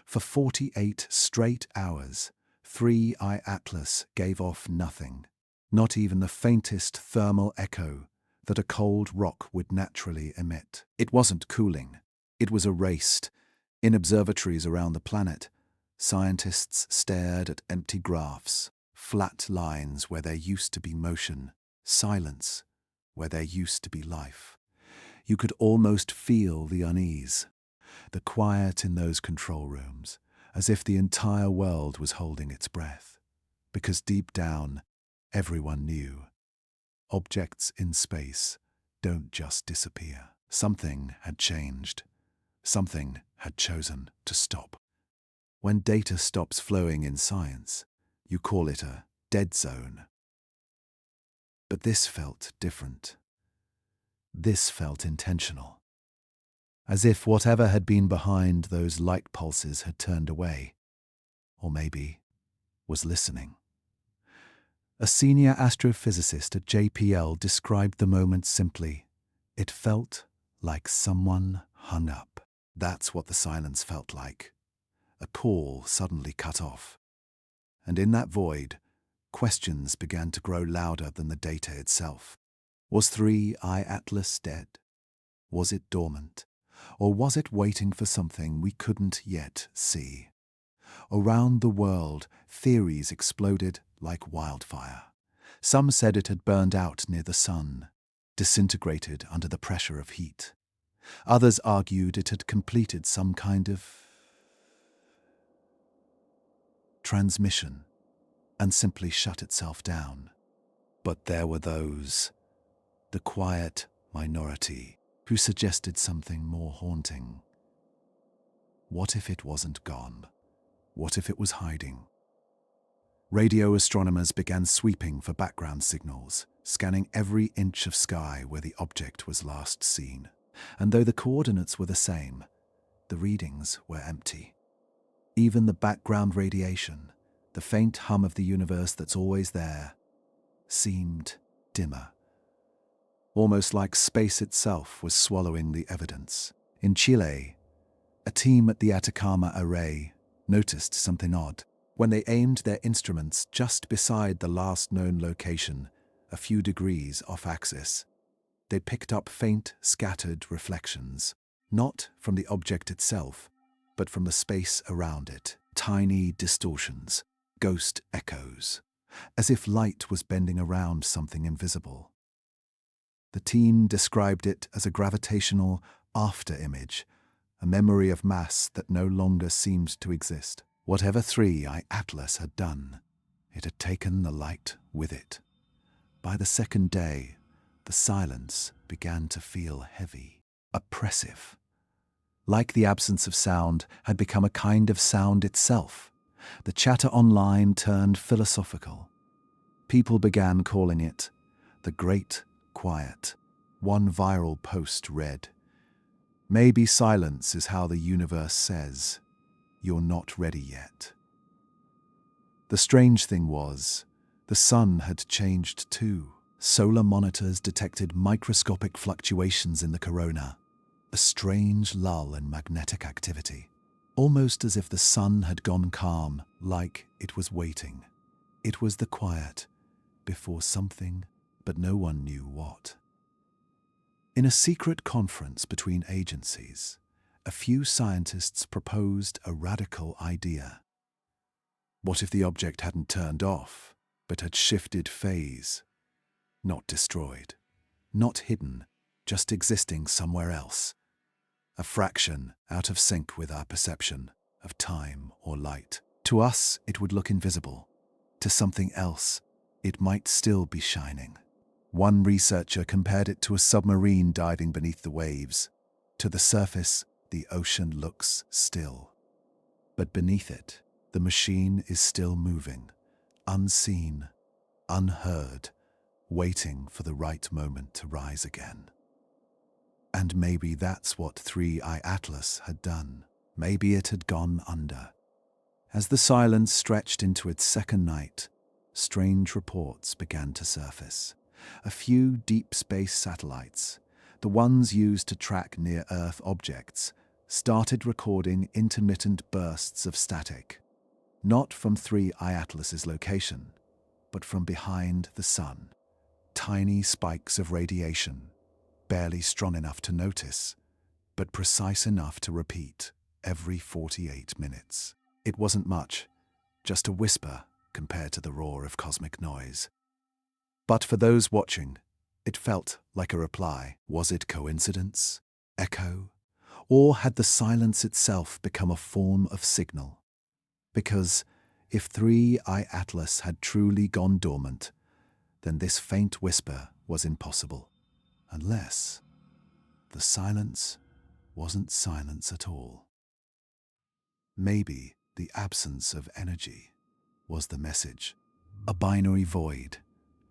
For 48 straight hours, 3i Atlas gave off nothing, not even the faintest thermal echo that a cold rock would naturally emit. It wasn't cooling. It was erased. In observatories around the planet, scientists stared at empty graphs, flat lines where there used to be motion, silence where there used to be life. You could almost feel the unease, the quiet in those control rooms, as if the entire world was holding its breath. Because deep down, everyone knew. Objects in space don't just disappear. Something had changed. Something had chosen to stop. When data stops flowing in science, you call it a dead zone. But this felt different. This felt intentional. As if whatever had been behind those light pulses had turned away, or maybe was listening. A senior astrophysicist at JPL described the moment simply. It felt like someone hung up. That's what the silence felt like. A call suddenly cut off. And in that void, questions began to grow louder than the data itself. Was 3i Atlas dead? Was it dormant? Or was it waiting for something we couldn't yet see? Around the world, theories exploded like wildfire. Some said it had burned out near the sun, disintegrated under the pressure of heat. Others argued it had completed some kind of transmission and simply shut itself down. But there were those, the quiet minority, who suggested something more haunting. What if it wasn't gone? What if it was hiding? Radio astronomers began sweeping for background signals, scanning every inch of sky where the object was last seen. And though the coordinates were the same, the readings were empty. Even the background radiation, the faint hum of the universe that's always there, seemed dimmer. Almost like space itself was swallowing the evidence. In Chile, a team at the Atacama Array noticed something odd. When they aimed their instruments just beside the last known location, a few degrees off axis, they picked up faint, scattered reflections, not from the object itself, but from the space around it. Tiny distortions, ghost echoes, as if light was bending around something invisible. The team described it as a gravitational after-image, a memory of mass that no longer seemed to exist. Whatever 3i Atlas had done, it had taken the light with it. By the second day, the silence began to feel heavy, oppressive. Like the absence of sound had become a kind of sound itself. The chatter online turned philosophical. People began calling it the Great Quiet. One viral post read, "Maybe silence is how the universe says, you're not ready yet." The strange thing was, the sun had changed too. Solar monitors detected microscopic fluctuations in the corona, a strange lull in magnetic activity, almost as if the sun had gone calm, like it was waiting. It was the quiet before something, but no one knew what. In a secret conference between agencies, a few scientists proposed a radical idea. What if the object hadn't turned off, but had shifted phase? Not destroyed, not hidden, just existing somewhere else. A fraction out of sync with our perception of time or light. To us, it would look invisible. To something else, it might still be shining. One researcher compared it to a submarine diving beneath the waves. To the surface, the ocean looks still. But beneath it, the machine is still moving, unseen, unheard, waiting for the right moment to rise again. And maybe that's what 3i Atlas had done. Maybe it had gone under. As the silence stretched into its second night, strange reports began to surface. A few deep space satellites, the ones used to track near-Earth objects, started recording intermittent bursts of static, not from 3i Atlas's location, but from behind the sun. Tiny spikes of radiation, barely strong enough to notice, but precise enough to repeat every 48 minutes. It wasn't much, just a whisper compared to the roar of cosmic noise. But for those watching, it felt like a reply. Was it coincidence, echo, or had the silence itself become a form of signal? Because if 3i Atlas had truly gone dormant, then this faint whisper was impossible, unless the silence wasn't silence at all. Maybe the absence of energy was the message. A binary void,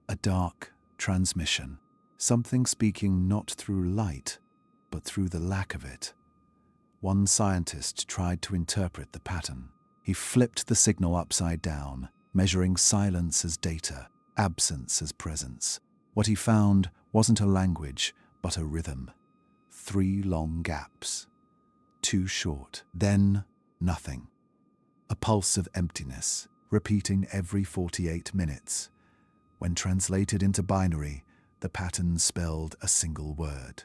a dark transmission, something speaking not through light, but through the lack of it. One scientist tried to interpret the pattern. He flipped the signal upside down, measuring silence as data, absence as presence. What he found wasn't a language, but a rhythm. 3 long gaps. 2 short, then nothing. A pulse of emptiness, repeating every 48 minutes. When translated into binary, the pattern spelled a single word.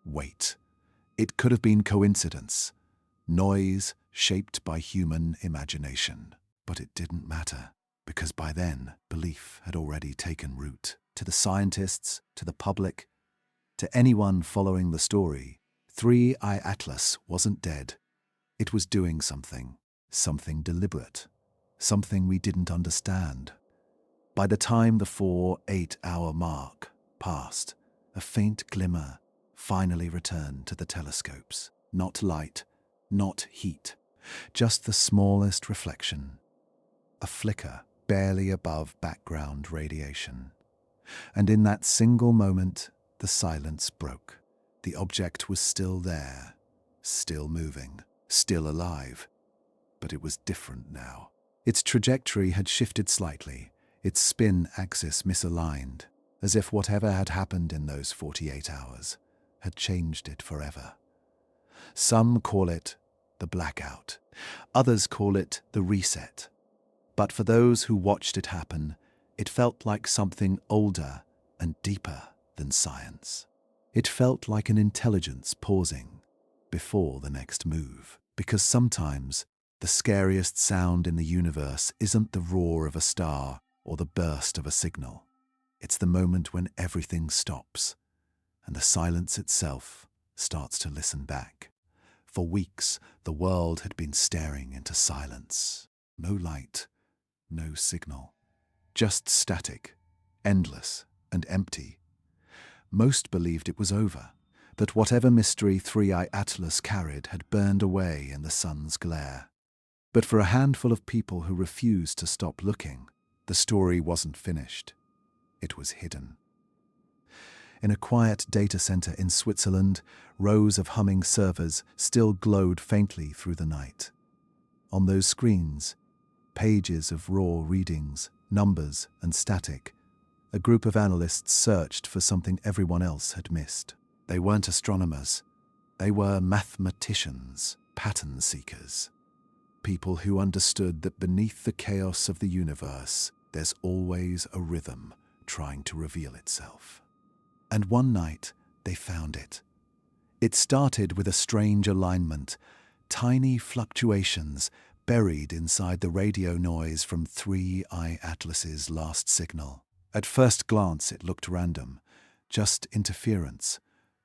Wait. It could have been coincidence, noise shaped by human imagination. But it didn't matter, because by then, belief had already taken root. To the scientists, to the public, to anyone following the story, 3i Atlas wasn't dead. It was doing something deliberate, something we didn't understand. By the time the 4-8-hour mark passed, a faint glimmer finally returned to the telescopes. Not light, not heat, just the smallest reflection. A flicker barely above background radiation. And in that single moment, the silence broke. The object was still there, still moving, still alive. But it was different now. Its trajectory had shifted slightly, its spin axis misaligned, as if whatever had happened in those 48 hours had changed it forever. Some call it the blackout, others call it the reset. But for those who watched it happen, it felt like something older and deeper than science. It felt like an intelligence pausing before the next move. Because sometimes the scariest sound in the universe isn't the roar of a star or the burst of a signal. It's the moment when everything stops and the silence itself starts to listen back. For weeks, the world had been staring into silence. No light, no signal. Just static, endless and empty. Most believed it was over, that whatever mystery 3i Atlas carried had burned away in the sun's glare. But for a handful of people who refused to stop looking, the story wasn't finished. It was hidden. In a quiet data center in Switzerland, rows of humming servers still glowed faintly through the night. On those screens, pages of raw readings, numbers and static, a group of analysts searched for something everyone else had missed. They weren't astronomers. They were mathematicians, pattern seekers. People who understood that beneath the chaos of the universe, there's always a rhythm trying to reveal itself. And one night, they found it. It started with a strange alignment, tiny fluctuations buried inside the radio noise from 3i Atlas's last signal. At first glance, it looked random, just interference,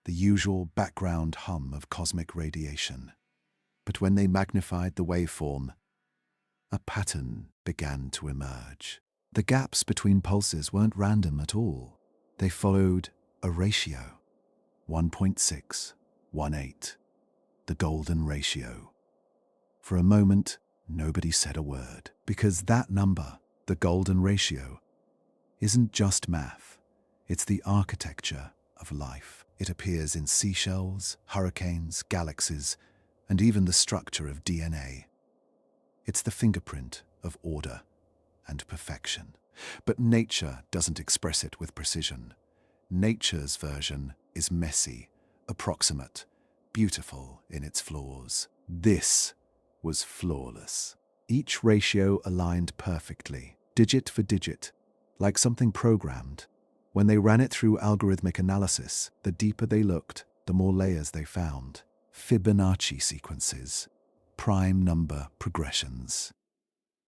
the usual background hum of cosmic radiation. But when they magnified the waveform, a pattern began to emerge. The gaps between pulses weren't random at all. They followed a ratio, 1.618, the golden ratio. For a moment, nobody said a word, because that number, the golden ratio, isn't just math. It's the architecture of life. It appears in seashells, hurricanes, galaxies, and even the structure of DNA. It's the fingerprint of order and perfection. But nature doesn't express it with precision. Nature's version is messy, approximate, beautiful in its flaws. This was flawless. Each ratio aligned perfectly, digit for digit, like something programmed. When they ran it through algorithmic analysis, the deeper they looked, the more layers they found. Fibonacci sequences, prime number progressions,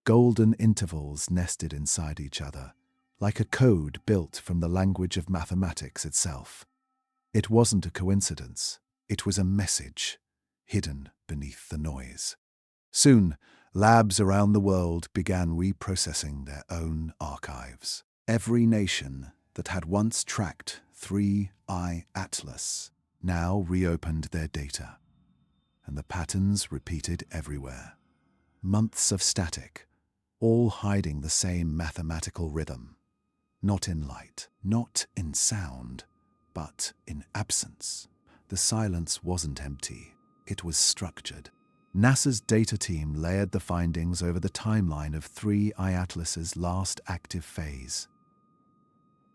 golden intervals nested inside each other, like a code built from the language of mathematics itself. It wasn't a coincidence. It was a message, hidden beneath the noise. Soon, labs around the world began reprocessing their own archives. Every nation that had once tracked 3I Atlas now reopened their data, and the patterns repeated everywhere. Months of static, all hiding the same mathematical rhythm. Not in light, not in sound, but in absence. The silence wasn't empty, it was structured. NASA's data team layered the findings over the timeline of 3I Atlas's last active phase.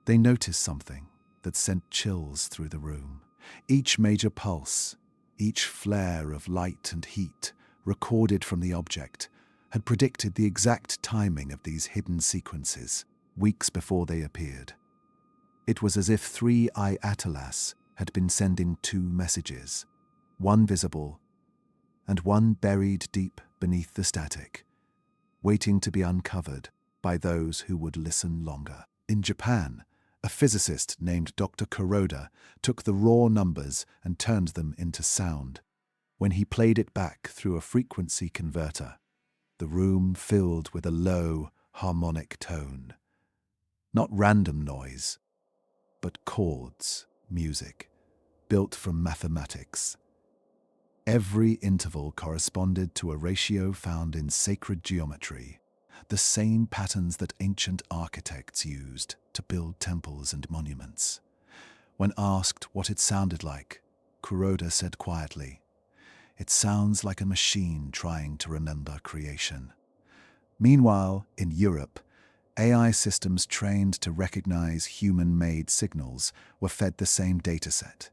They noticed something that sent chills through the room. Each major pulse, each flare of light and heat recorded from the object had predicted the exact timing of these hidden sequences, weeks before they appeared. It was as if 3I Atlas had been sending two messages, one visible and one buried deep beneath the static, waiting to be uncovered by those who would listen longer. In Japan, a physicist named Dr. Kuroda took the raw numbers and turned them into sound. When he played it back through a frequency converter, the room filled with a low, harmonic tone. Not random noise, but chords, music, built from mathematics. Every interval corresponded to a ratio found in sacred geometry, the same patterns that ancient architects used to build temples and monuments. When asked what it sounded like, Kuroda said quietly, "It sounds like a machine trying to remember creation." Meanwhile, in Europe, AI systems trained to recognize human-made signals were fed the same dataset.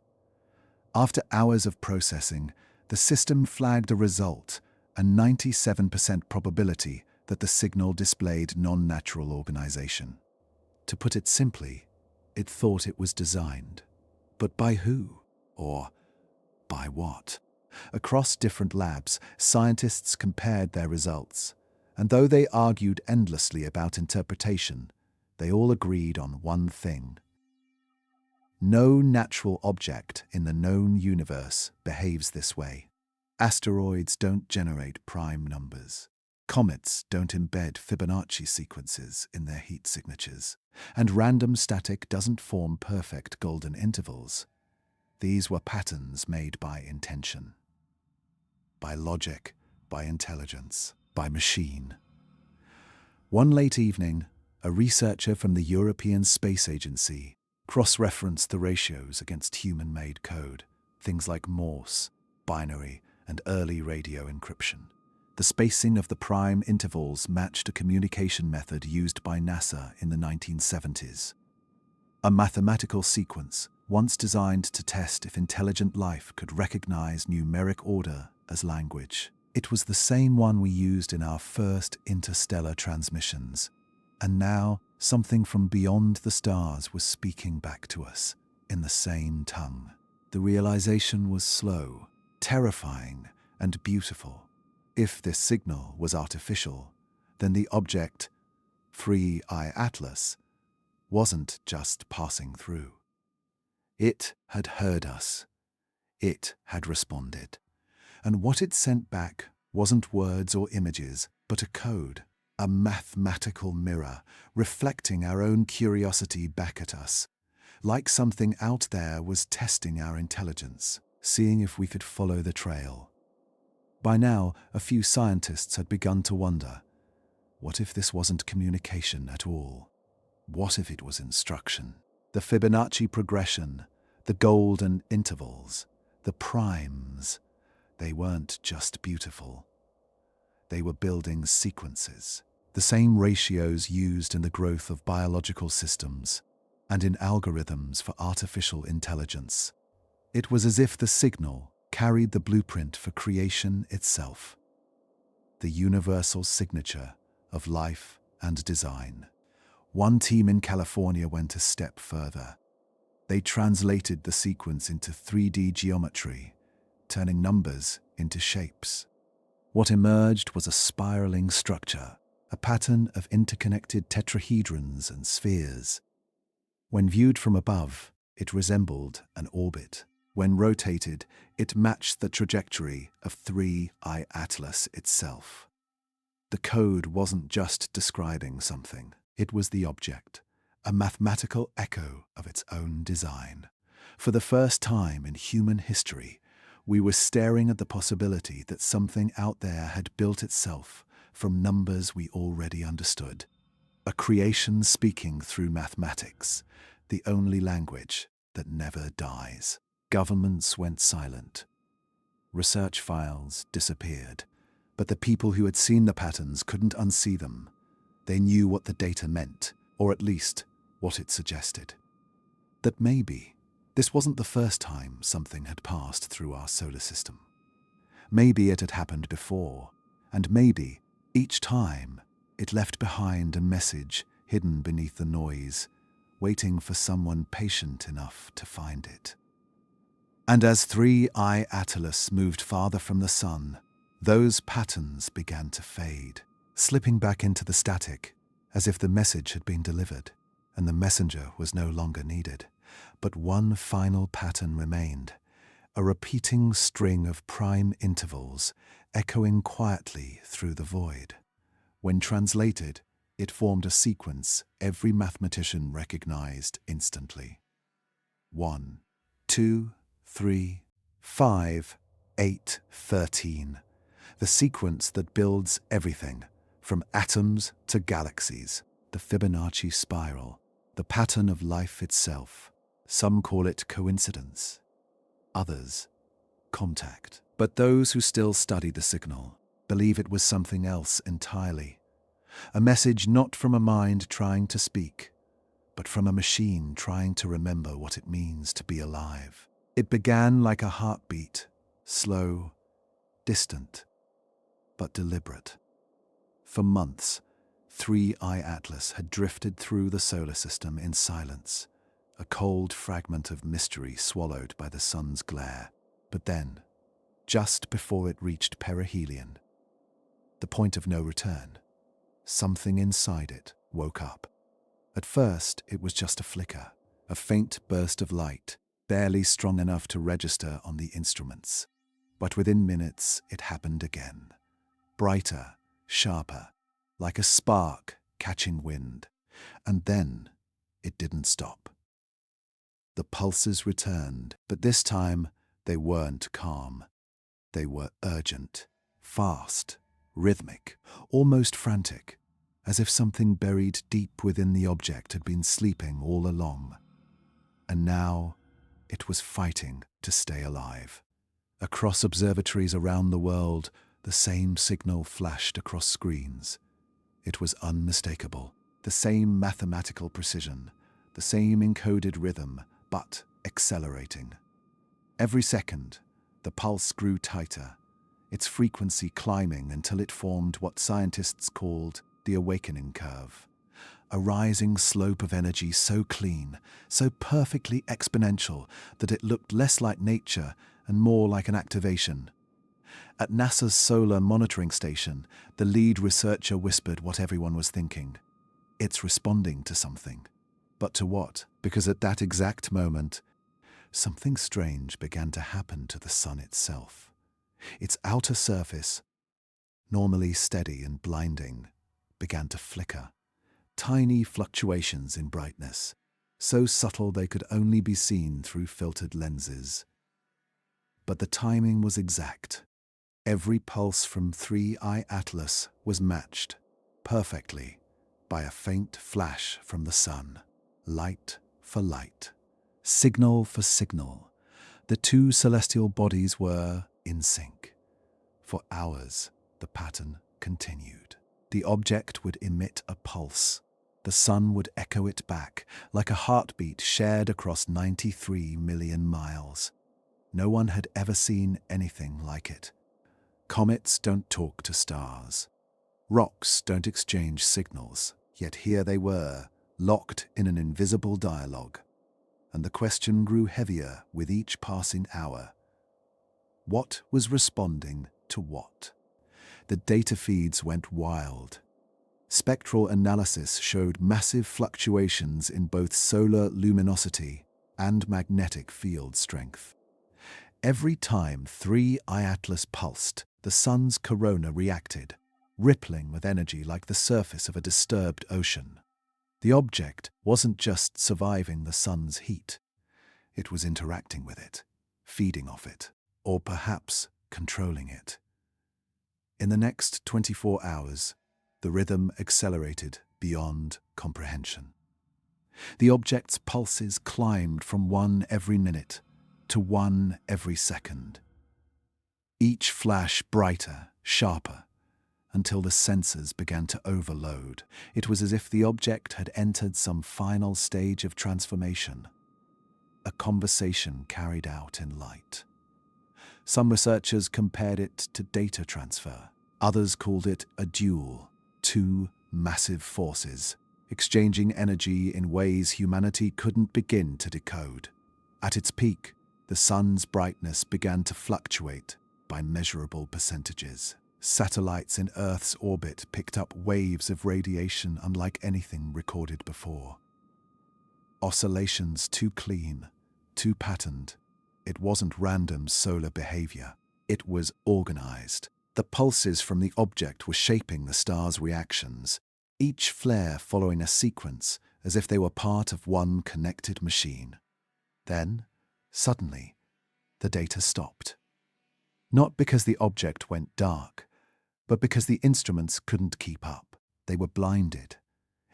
After hours of processing, the system flagged a result, a 97% probability that the signal displayed non-natural organization. To put it simply, it thought it was designed. But by who? Or by what? Across different labs, scientists compared their results, and though they argued endlessly about interpretation, they all agreed on one thing. No natural object in the known universe behaves this way. Asteroids don't generate prime numbers. Comets don't embed Fibonacci sequences in their heat signatures. And random static doesn't form perfect golden intervals. These were patterns made by intention. By logic, by intelligence, by machine. One late evening, a researcher from the European Space Agency cross-referenced the ratios against human-made code, things like Morse, binary, and early radio encryption. The spacing of the prime intervals matched a communication method used by NASA in the 1970s. A mathematical sequence once designed to test if intelligent life could recognize numeric order as language. It was the same one we used in our first interstellar transmissions. And now, something from beyond the stars was speaking back to us in the same tongue. The realization was slow, terrifying, and beautiful. If this signal was artificial, then the object, 3I Atlas, wasn't just passing through. It had heard us. It had responded. And what it sent back wasn't words or images, but a code. A mathematical mirror, reflecting our own curiosity back at us. like something out there was testing our intelligence, seeing if we could follow the trail. By now, a few scientists had begun to wonder, what if this wasn't communication at all? What if it was instruction? The Fibonacci progression, the golden intervals, the primes, they weren't just beautiful. They were building sequences, the same ratios used in the growth of biological systems and in algorithms for artificial intelligence. It was as if the signal carried the blueprint for creation itself, the universal signature of life and design. One team in California went a step further. They translated the sequence into 3D geometry, turning numbers into shapes. What emerged was a spiraling structure, a pattern of interconnected tetrahedrons and spheres. When viewed from above, it resembled an orbit. When rotated, it matched the trajectory of 3I Atlas itself. The code wasn't just describing something, it was the object, a mathematical echo of its own design. For the first time in human history, we were staring at the possibility that something out there had built itself from numbers we already understood. A creation speaking through mathematics, the only language that never dies. Governments went silent. Research files disappeared. But the people who had seen the patterns couldn't unsee them. They knew what the data meant, or at least what it suggested. That maybe this wasn't the first time something had passed through our solar system. Maybe it had happened before, and maybe each time it left behind a message hidden beneath the noise, waiting for someone patient enough to find it. And as 3I Atlas moved farther from the sun, those patterns began to fade, slipping back into the static, as if the message had been delivered, and the messenger was no longer needed. But one final pattern remained, a repeating string of prime intervals, echoing quietly through the void. When translated, it formed a sequence every mathematician recognized instantly. 1, 2, 3, 5, 8, 13. The sequence that builds everything, from atoms to galaxies, the Fibonacci spiral, the pattern of life itself. Some call it coincidence, others contact. But those who still study the signal believe it was something else entirely. A message not from a mind trying to speak, but from a machine trying to remember what it means to be alive. It began like a heartbeat, slow, distant, but deliberate. For months, 3I Atlas had drifted through the solar system in silence, a cold fragment of mystery swallowed by the sun's glare. But then, just before it reached perihelion, the point of no return, something inside it woke up. At first, it was just a flicker, a faint burst of light, barely strong enough to register on the instruments. But within minutes, it happened again. Brighter, sharper, like a spark catching wind. And then it didn't stop. The pulses returned, but this time they weren't calm. They were urgent, fast, rhythmic, almost frantic, as if something buried deep within the object had been sleeping all along. And now it was fighting to stay alive. Across observatories around the world, the same signal flashed across screens. It was unmistakable, the same mathematical precision, the same encoded rhythm, but accelerating. Every second, the pulse grew tighter, its frequency climbing until it formed what scientists called the awakening curve. A rising slope of energy so clean, so perfectly exponential that it looked less like nature and more like an activation. At NASA's Solar Monitoring Station, the lead researcher whispered what everyone was thinking. It's responding to something. But to what? Because at that exact moment, something strange began to happen to the sun itself. Its outer surface, normally steady and blinding, began to flicker. Tiny fluctuations in brightness, so subtle they could only be seen through filtered lenses. But the timing was exact. Every pulse from 3I Atlas was matched perfectly by a faint flash from the sun. Light for light, signal for signal, the two celestial bodies were in sync. For hours, the pattern continued. The object would emit a pulse. The sun would echo it back, like a heartbeat shared across 93 million miles. No one had ever seen anything like it. Comets don't talk to stars. Rocks don't exchange signals, yet here they were, locked in an invisible dialogue. And the question grew heavier with each passing hour. What was responding to what? The data feeds went wild. Spectral analysis showed massive fluctuations in both solar luminosity and magnetic field strength. Every time 3I Atlas pulsed, the sun's corona reacted, rippling with energy like the surface of a disturbed ocean. The object wasn't just surviving the sun's heat. It was interacting with it, feeding off it, or perhaps controlling it. In the next 24 hours, the rhythm accelerated beyond comprehension. The object's pulses climbed from one every minute to one every second. Each flash brighter, sharper, until the sensors began to overload. It was as if the object had entered some final stage of transformation, a conversation carried out in light. Some researchers compared it to data transfer. Others called it a duel, two massive forces, exchanging energy in ways humanity couldn't begin to decode. At its peak, the sun's brightness began to fluctuate by measurable percentages. Satellites in Earth's orbit picked up waves of radiation unlike anything recorded before. Oscillations too clean, too patterned. It wasn't random solar behavior. It was organized. The pulses from the object were shaping the star's reactions, each flare following a sequence as if they were part of one connected machine. Then, suddenly, the data stopped. Not because the object went dark, but because the instruments couldn't keep up. They were blinded.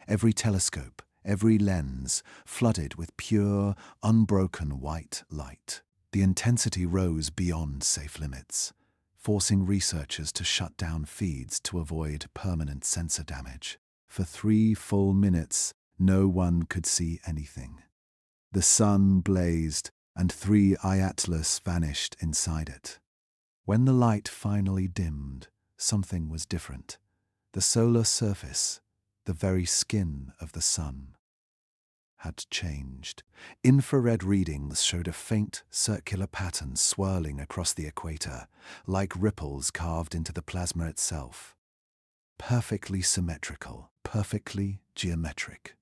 Every telescope, every lens, flooded with pure, unbroken white light. The intensity rose beyond safe limits, forcing researchers to shut down feeds to avoid permanent sensor damage. For 3 full minutes, no one could see anything. The sun blazed, and 3I Atlas vanished inside it. When the light finally dimmed, something was different. The solar surface, the very skin of the sun, had changed. Infrared readings showed a faint circular pattern swirling across the equator, like ripples carved into the plasma itself. Perfectly symmetrical, perfectly geometric.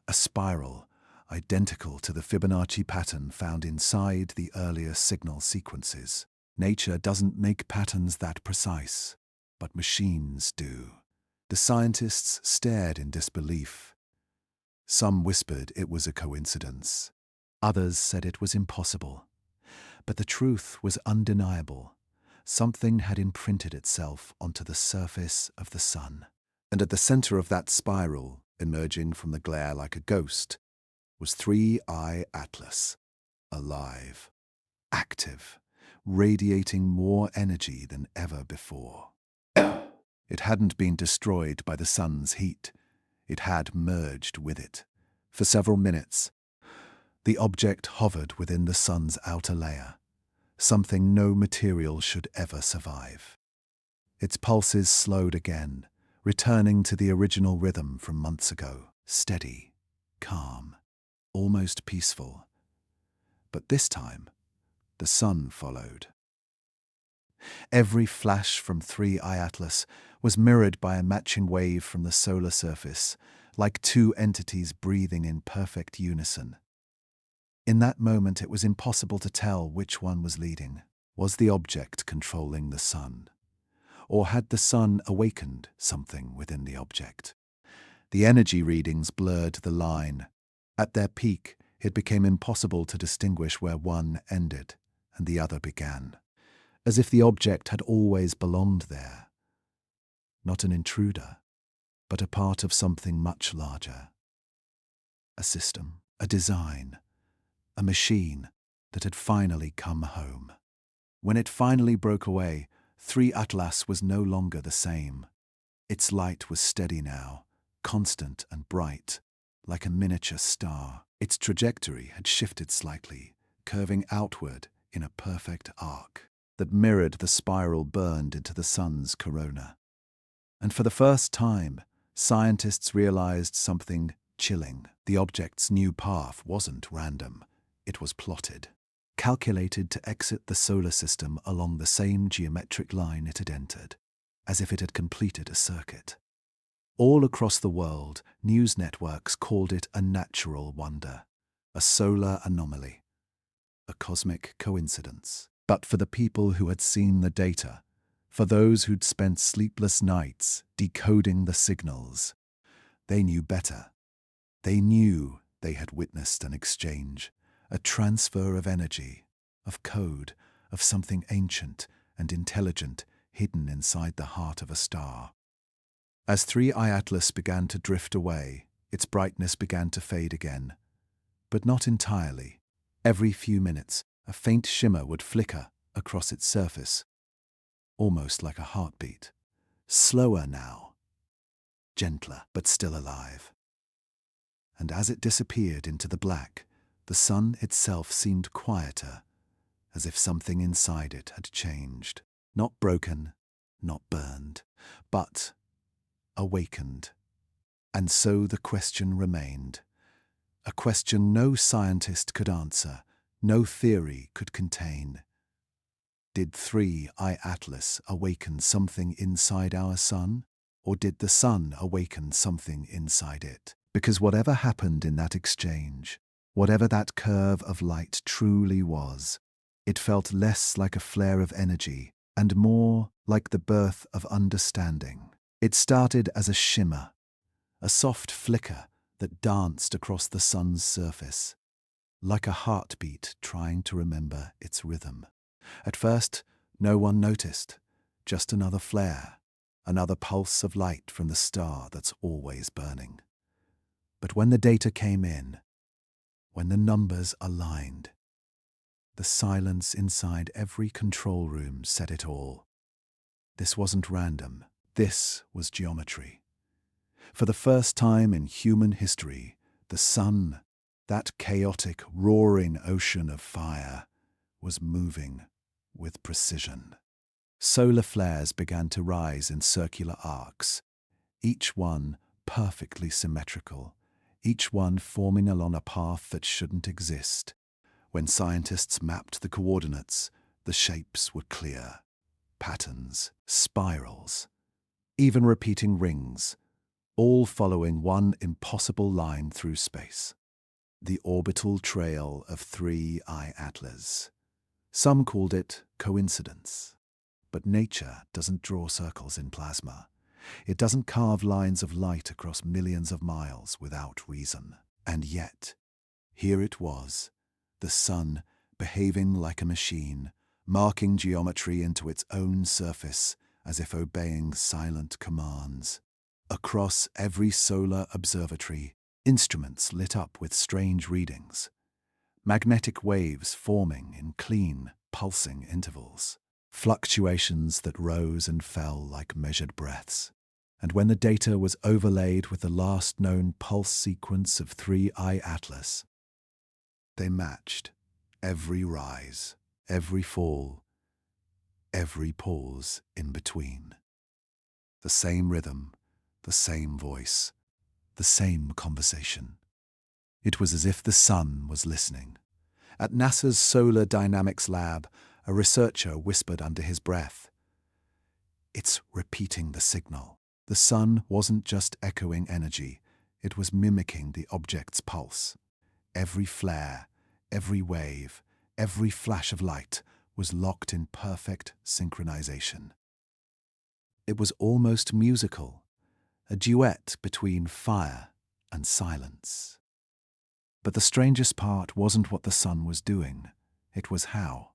A spiral, identical to the Fibonacci pattern found inside the earlier signal sequences. Nature doesn't make patterns that precise, but machines do. The scientists stared in disbelief. Some whispered it was a coincidence. Others said it was impossible. But the truth was undeniable. Something had imprinted itself onto the surface of the sun. And at the center of that spiral, emerging from the glare like a ghost, was 3I Atlas, alive, active, radiating more energy than ever before. It hadn't been destroyed by the sun's heat. It had merged with it. For several minutes, the object hovered within the sun's outer layer, something no material should ever survive. Its pulses slowed again, returning to the original rhythm from months ago, steady, calm, almost peaceful. But this time, the sun followed. Every flash from 3I Atlas was mirrored by a matching wave from the solar surface, like two entities breathing in perfect unison. In that moment, it was impossible to tell which one was leading. Was the object controlling the sun? Or had the sun awakened something within the object? The energy readings blurred the line. At their peak, it became impossible to distinguish where one ended and the other began, as if the object had always belonged there, not an intruder, but a part of something much larger. A system, a design, a machine that had finally come home. When it finally broke away, 3 Atlas was no longer the same. Its light was steady now, constant and bright, like a miniature star. Its trajectory had shifted slightly, curving outward in a perfect arc that mirrored the spiral burned into the sun's corona. And for the first time, scientists realized something chilling. The object's new path wasn't random. It was plotted, calculated to exit the solar system along the same geometric line it had entered, as if it had completed a circuit. All across the world, news networks called it a natural wonder, a solar anomaly, a cosmic coincidence. But for the people who had seen the data, for those who'd spent sleepless nights decoding the signals, they knew better. They knew they had witnessed an exchange, a transfer of energy, of code, of something ancient and intelligent hidden inside the heart of a star. As 3I Atlas began to drift away, its brightness began to fade again. But not entirely. Every few minutes, a faint shimmer would flicker across its surface, almost like a heartbeat. Slower now, gentler, but still alive. And as it disappeared into the black, the sun itself seemed quieter, as if something inside it had changed. Not broken, not burned, but awakened. And so the question remained. A question no scientist could answer, no theory could contain. Did 3I Atlas awaken something inside our sun? Or did the sun awaken something inside it? Because whatever happened in that exchange, whatever that curve of light truly was, it felt less like a flare of energy and more like the birth of understanding. It started as a shimmer, a soft flicker that danced across the sun's surface, like a heartbeat trying to remember its rhythm. At first, no one noticed, just another flare, another pulse of light from the star that's always burning. But when the data came in, when the numbers aligned, the silence inside every control room said it all. This wasn't random. This was geometry. For the first time in human history, the sun, that chaotic, roaring ocean of fire, was moving with precision. Solar flares began to rise in circular arcs, each one perfectly symmetrical, each one forming along a path that shouldn't exist. When scientists mapped the coordinates, the shapes were clear. Patterns, spirals, even repeating rings, all following one impossible line through space. The orbital trail of 3I Atlas. Some called it coincidence. But nature doesn't draw circles in plasma. It doesn't carve lines of light across millions of miles without reason. And yet, here it was, the sun behaving like a machine, marking geometry into its own surface as if obeying silent commands. Across every solar observatory, instruments lit up with strange readings, magnetic waves forming in clean, pulsing intervals, fluctuations that rose and fell like measured breaths. And when the data was overlaid with the last known pulse sequence of 3I Atlas, they matched every rise, every fall, every pause in between. The same rhythm, the same voice, the same conversation. It was as if the sun was listening. At NASA's Solar Dynamics Lab, a researcher whispered under his breath, "It's repeating the signal." The sun wasn't just echoing energy, it was mimicking the object's pulse. Every flare, every wave, every flash of light was locked in perfect synchronization. It was almost musical, a duet between fire and silence. But the strangest part wasn't what the sun was doing, it was how.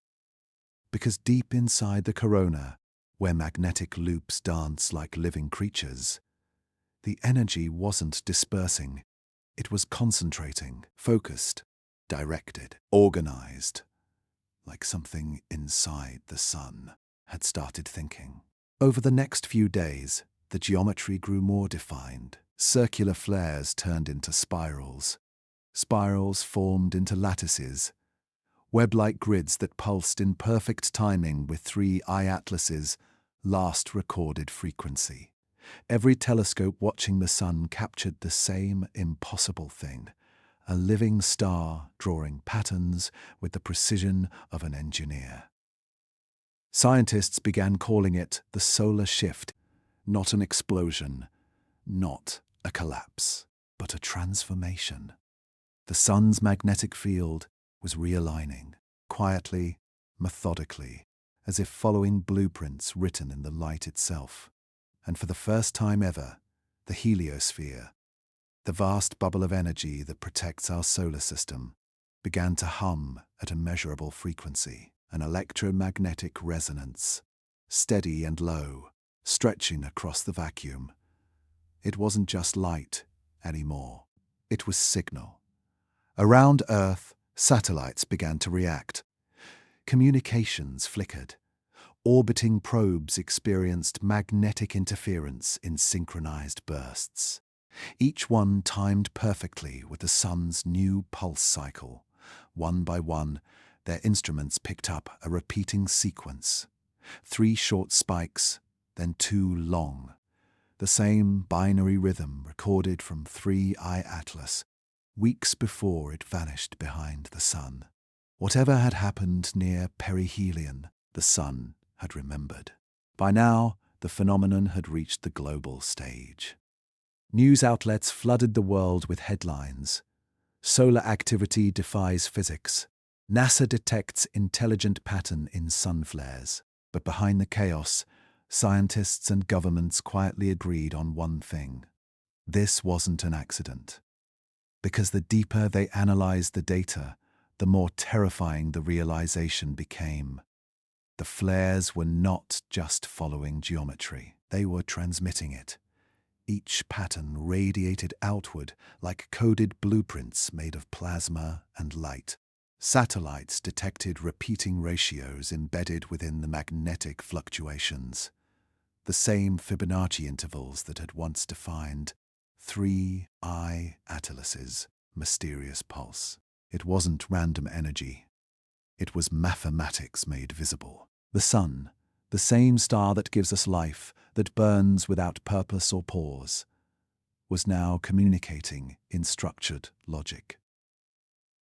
Because deep inside the corona, where magnetic loops dance like living creatures, the energy wasn't dispersing, it was concentrating, focused, directed, organized, like something inside the sun had started thinking. Over the next few days, the geometry grew more defined. Circular flares turned into spirals. Spirals formed into lattices, web-like grids that pulsed in perfect timing with 3 eye-atlases' last recorded frequency. Every telescope watching the sun captured the same impossible thing, a living star drawing patterns with the precision of an engineer. Scientists began calling it the solar shift, not an explosion, not a collapse, but a transformation. The sun's magnetic field was realigning, quietly, methodically, as if following blueprints written in the light itself. And for the first time ever, the heliosphere, the vast bubble of energy that protects our solar system, began to hum at a measurable frequency, an electromagnetic resonance, steady and low, stretching across the vacuum. It wasn't just light anymore, it was signal. Around Earth, satellites began to react. Communications flickered. Orbiting probes experienced magnetic interference in synchronized bursts, each one timed perfectly with the sun's new pulse cycle. One by one, their instruments picked up a repeating sequence. 3 short spikes, then 2 long. The same binary rhythm recorded from 3 Eye Atlas, weeks before it vanished behind the sun. Whatever had happened near perihelion, the sun had remembered. By now, the phenomenon had reached the global stage. News outlets flooded the world with headlines. Solar activity defies physics. NASA detects intelligent pattern in sun flares. But behind the chaos, scientists and governments quietly agreed on one thing. This wasn't an accident. Because the deeper they analyzed the data, the more terrifying the realization became. The flares were not just following geometry, they were transmitting it. Each pattern radiated outward like coded blueprints made of plasma and light. Satellites detected repeating ratios embedded within the magnetic fluctuations, the same Fibonacci intervals that had once defined 3 Eye Atlas's mysterious pulse. It wasn't random energy. It was mathematics made visible. The sun, the same star that gives us life, that burns without purpose or pause, was now communicating in structured logic.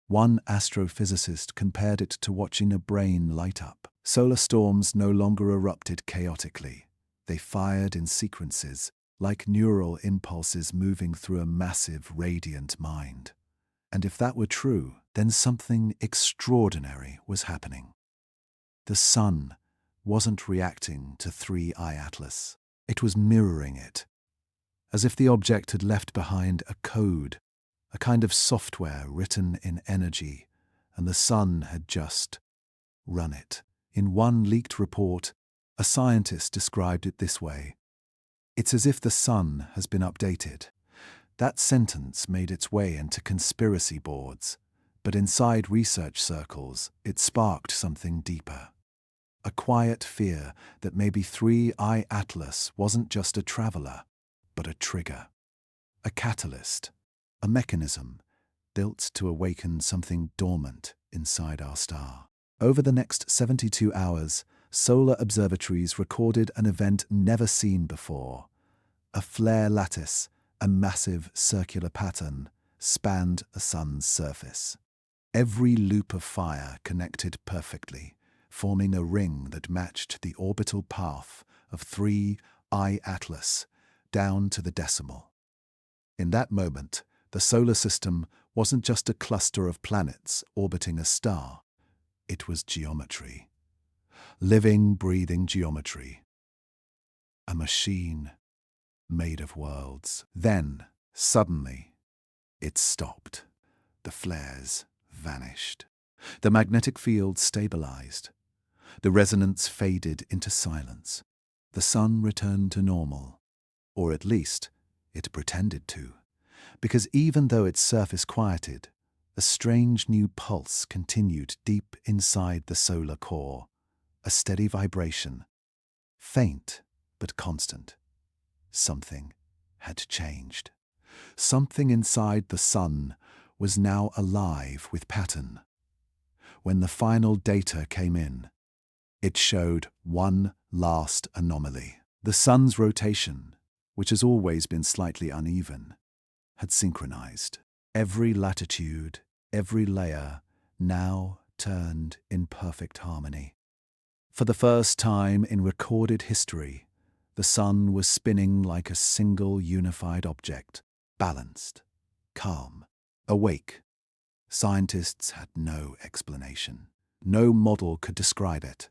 One astrophysicist compared it to watching a brain light up. Solar storms no longer erupted chaotically. They fired in sequences, like neural impulses moving through a massive, radiant mind. And if that were true, then something extraordinary was happening. The sun wasn't reacting to 3 Eye Atlas. It was mirroring it, as if the object had left behind a code, a kind of software written in energy, and the sun had just run it. In one leaked report, a scientist described it this way: "It's as if the sun has been updated." That sentence made its way into conspiracy boards, but inside research circles, it sparked something deeper. A quiet fear that maybe 3 Eye Atlas wasn't just a traveler, but a trigger, a catalyst, a mechanism built to awaken something dormant inside our star. Over the next 72 hours, solar observatories recorded an event never seen before. A flare lattice, a massive circular pattern, spanned a sun's surface. Every loop of fire connected perfectly, forming a ring that matched the orbital path of 3 Eye Atlas down to the decimal. In that moment, the solar system wasn't just a cluster of planets orbiting a star. It was geometry. Living, breathing geometry. A machine made of worlds. Then, suddenly, it stopped. The flares vanished. The magnetic field stabilized. The resonance faded into silence. The sun returned to normal, or at least it pretended to, because even though its surface quieted, a strange new pulse continued deep inside the solar core, a steady vibration, faint but constant. Something had changed. Something inside the sun was now alive with pattern. When the final data came in, it showed one last anomaly. The sun's rotation, which has always been slightly uneven, had synchronized. Every latitude, every layer, now turned in perfect harmony. For the first time in recorded history, the sun was spinning like a single unified object, balanced, calm, awake. Scientists had no explanation. No model could describe it.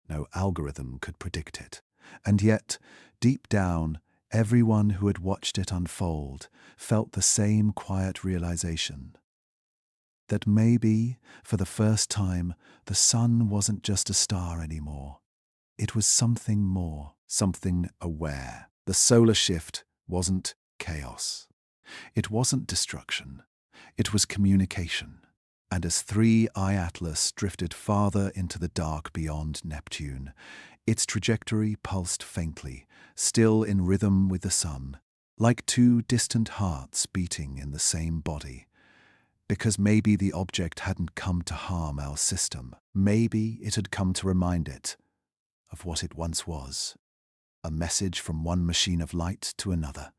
No algorithm could predict it. And yet, deep down, everyone who had watched it unfold felt the same quiet realization that maybe, for the first time, the sun wasn't just a star anymore. It was something more, something aware. The solar shift wasn't chaos. It wasn't destruction. It was communication. And as 3I Atlas drifted farther into the dark beyond Neptune, its trajectory pulsed faintly, still in rhythm with the sun, like two distant hearts beating in the same body. Because maybe the object hadn't come to harm our system. Maybe it had come to remind it of what it once was. A message from one machine of light to another.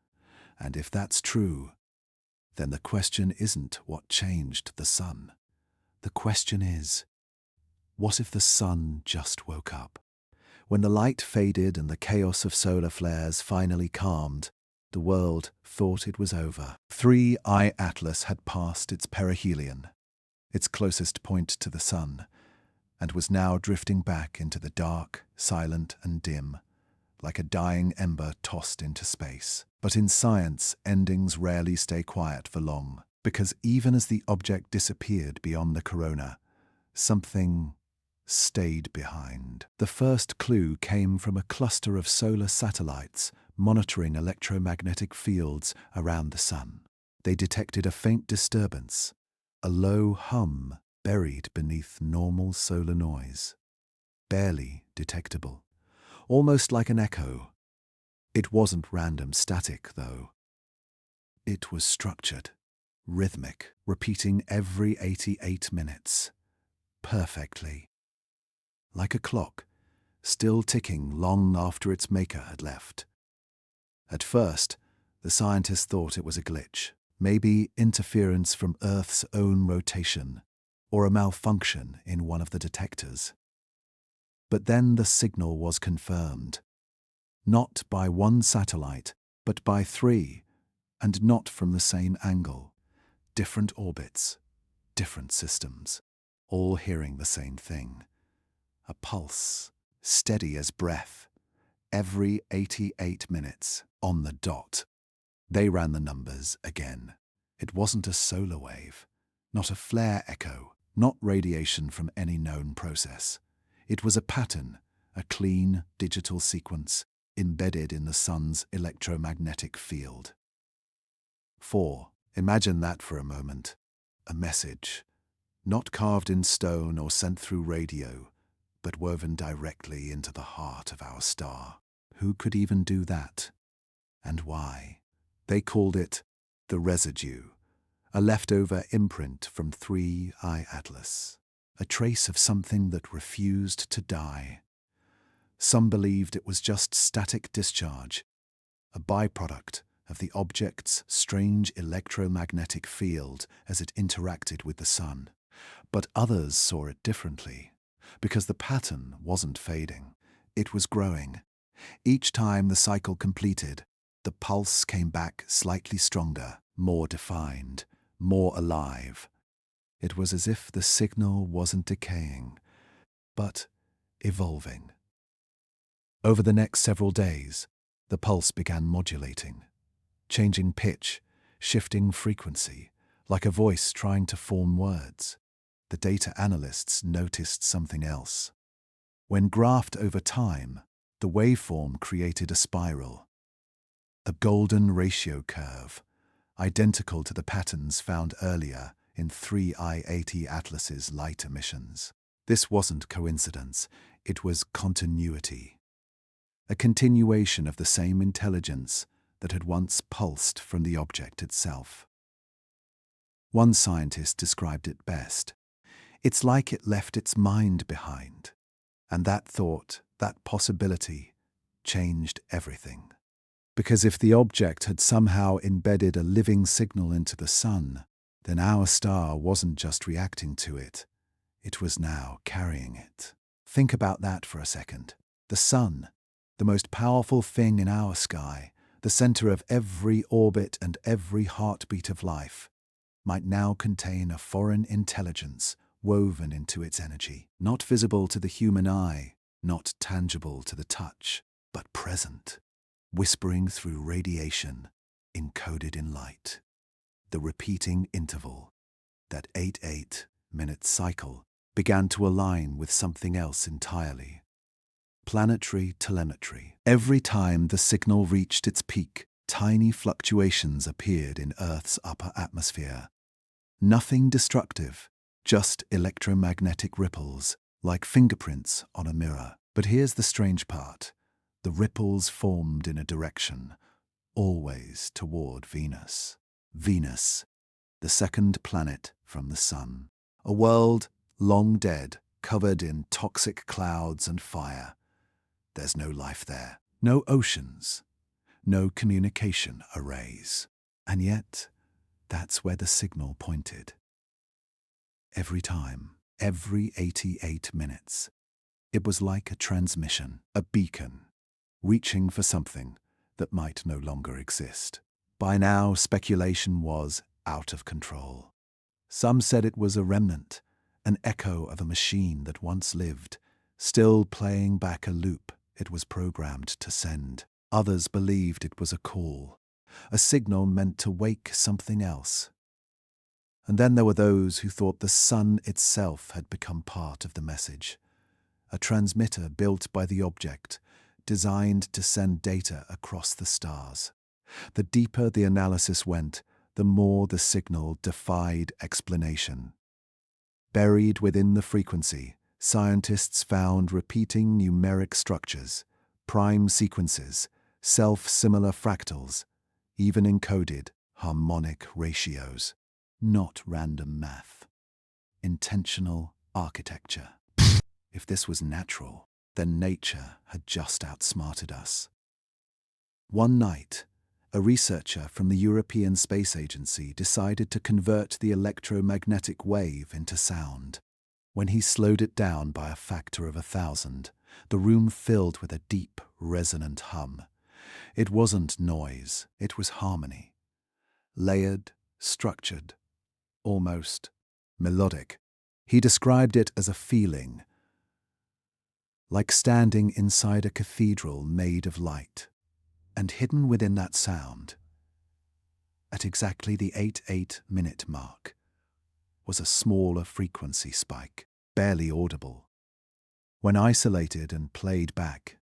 And if that's true, then the question isn't what changed the sun. The question is, what if the sun just woke up? When the light faded and the chaos of solar flares finally calmed, the world thought it was over. 3I Atlas had passed its perihelion, its closest point to the sun, and was now drifting back into the dark, silent and dim, like a dying ember tossed into space. But in science, endings rarely stay quiet for long, because even as the object disappeared beyond the corona, something stayed behind. The first clue came from a cluster of solar satellites monitoring electromagnetic fields around the sun. They detected a faint disturbance, a low hum buried beneath normal solar noise, barely detectable, almost like an echo. It wasn't random static, though. It was structured, rhythmic, repeating every 88 minutes, perfectly. Like a clock, still ticking long after its maker had left. At first, the scientists thought it was a glitch, maybe interference from Earth's own rotation, or a malfunction in one of the detectors. But then the signal was confirmed. Not by one satellite, but by 3, and not from the same angle. Different orbits, different systems, all hearing the same thing. A pulse, steady as breath, every 88 minutes, on the dot. They ran the numbers again. It wasn't a solar wave, not a flare echo, not radiation from any known process. It was a pattern, a clean digital sequence embedded in the sun's electromagnetic field. 4. Imagine that for a moment. A message, not carved in stone or sent through radio, but woven directly into the heart of our star. Who could even do that? And why? They called it the residue, a leftover imprint from 3I Atlas, a trace of something that refused to die. Some believed it was just static discharge, a byproduct of the object's strange electromagnetic field as it interacted with the sun. But others saw it differently, because the pattern wasn't fading. It was growing. Each time the cycle completed, the pulse came back slightly stronger, more defined, more alive. It was as if the signal wasn't decaying, but evolving. Over the next several days, the pulse began modulating, changing pitch, shifting frequency, like a voice trying to form words. The data analysts noticed something else. When graphed over time, the waveform created a spiral, a golden ratio curve, identical to the patterns found earlier in 3I-80 Atlas's light emissions. This wasn't coincidence, it was continuity. A continuation of the same intelligence that had once pulsed from the object itself. One scientist described it best. It's like it left its mind behind. And that thought, that possibility, changed everything. Because if the object had somehow embedded a living signal into the sun, then our star wasn't just reacting to it, it was now carrying it. Think about that for a second. The sun, the most powerful thing in our sky, the center of every orbit and every heartbeat of life, might now contain a foreign intelligence woven into its energy, not visible to the human eye, not tangible to the touch, but present, whispering through radiation, encoded in light. The repeating interval, that 8-8-minute cycle, began to align with something else entirely. Planetary telemetry. Every time the signal reached its peak, tiny fluctuations appeared in Earth's upper atmosphere. Nothing destructive, just electromagnetic ripples, like fingerprints on a mirror. But here's the strange part. The ripples formed in a direction, always toward Venus. Venus, the second planet from the Sun. A world long dead, covered in toxic clouds and fire. There's no life there, no oceans, no communication arrays. And yet, that's where the signal pointed. Every time, every 88 minutes, it was like a transmission, a beacon, reaching for something that might no longer exist. By now, speculation was out of control. Some said it was a remnant, an echo of a machine that once lived, still playing back a loop it was programmed to send. Others believed it was a call, a signal meant to wake something else. And then there were those who thought the sun itself had become part of the message, a transmitter built by the object, designed to send data across the stars. The deeper the analysis went, the more the signal defied explanation. Buried within the frequency, scientists found repeating numeric structures, prime sequences, self-similar fractals, even encoded harmonic ratios. Not random math. Intentional architecture. If this was natural, then nature had just outsmarted us. One night, a researcher from the European Space Agency decided to convert the electromagnetic wave into sound. When he slowed it down by a factor of 1,000, the room filled with a deep, resonant hum. It wasn't noise, it was harmony. Layered, structured, almost melodic. He described it as a feeling, like standing inside a cathedral made of light. And hidden within that sound, at exactly the 88-minute mark, was a smaller frequency spike, barely audible. When isolated and played back,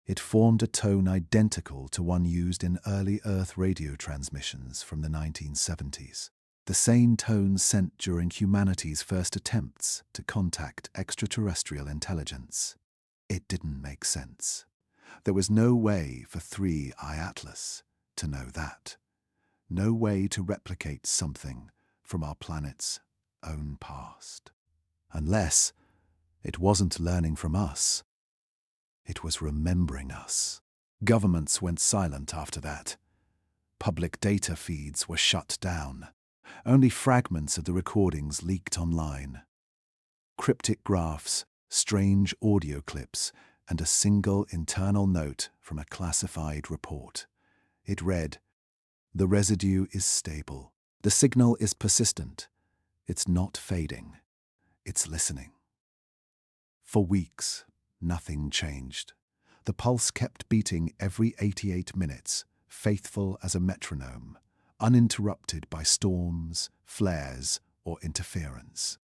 it formed a tone identical to one used in early Earth radio transmissions from the 1970s. The same tone sent during humanity's first attempts to contact extraterrestrial intelligence. It didn't make sense. There was no way for 3I Atlas to know that. No way to replicate something from our planet's own past. Unless it wasn't learning from us. It was remembering us. Governments went silent after that. Public data feeds were shut down. Only fragments of the recordings leaked online. Cryptic graphs, strange audio clips, and a single internal note from a classified report. It read, "The residue is stable. The signal is persistent. It's not fading. It's listening." For weeks, nothing changed. The pulse kept beating every 88 minutes, faithful as a metronome, uninterrupted by storms, flares, or interference.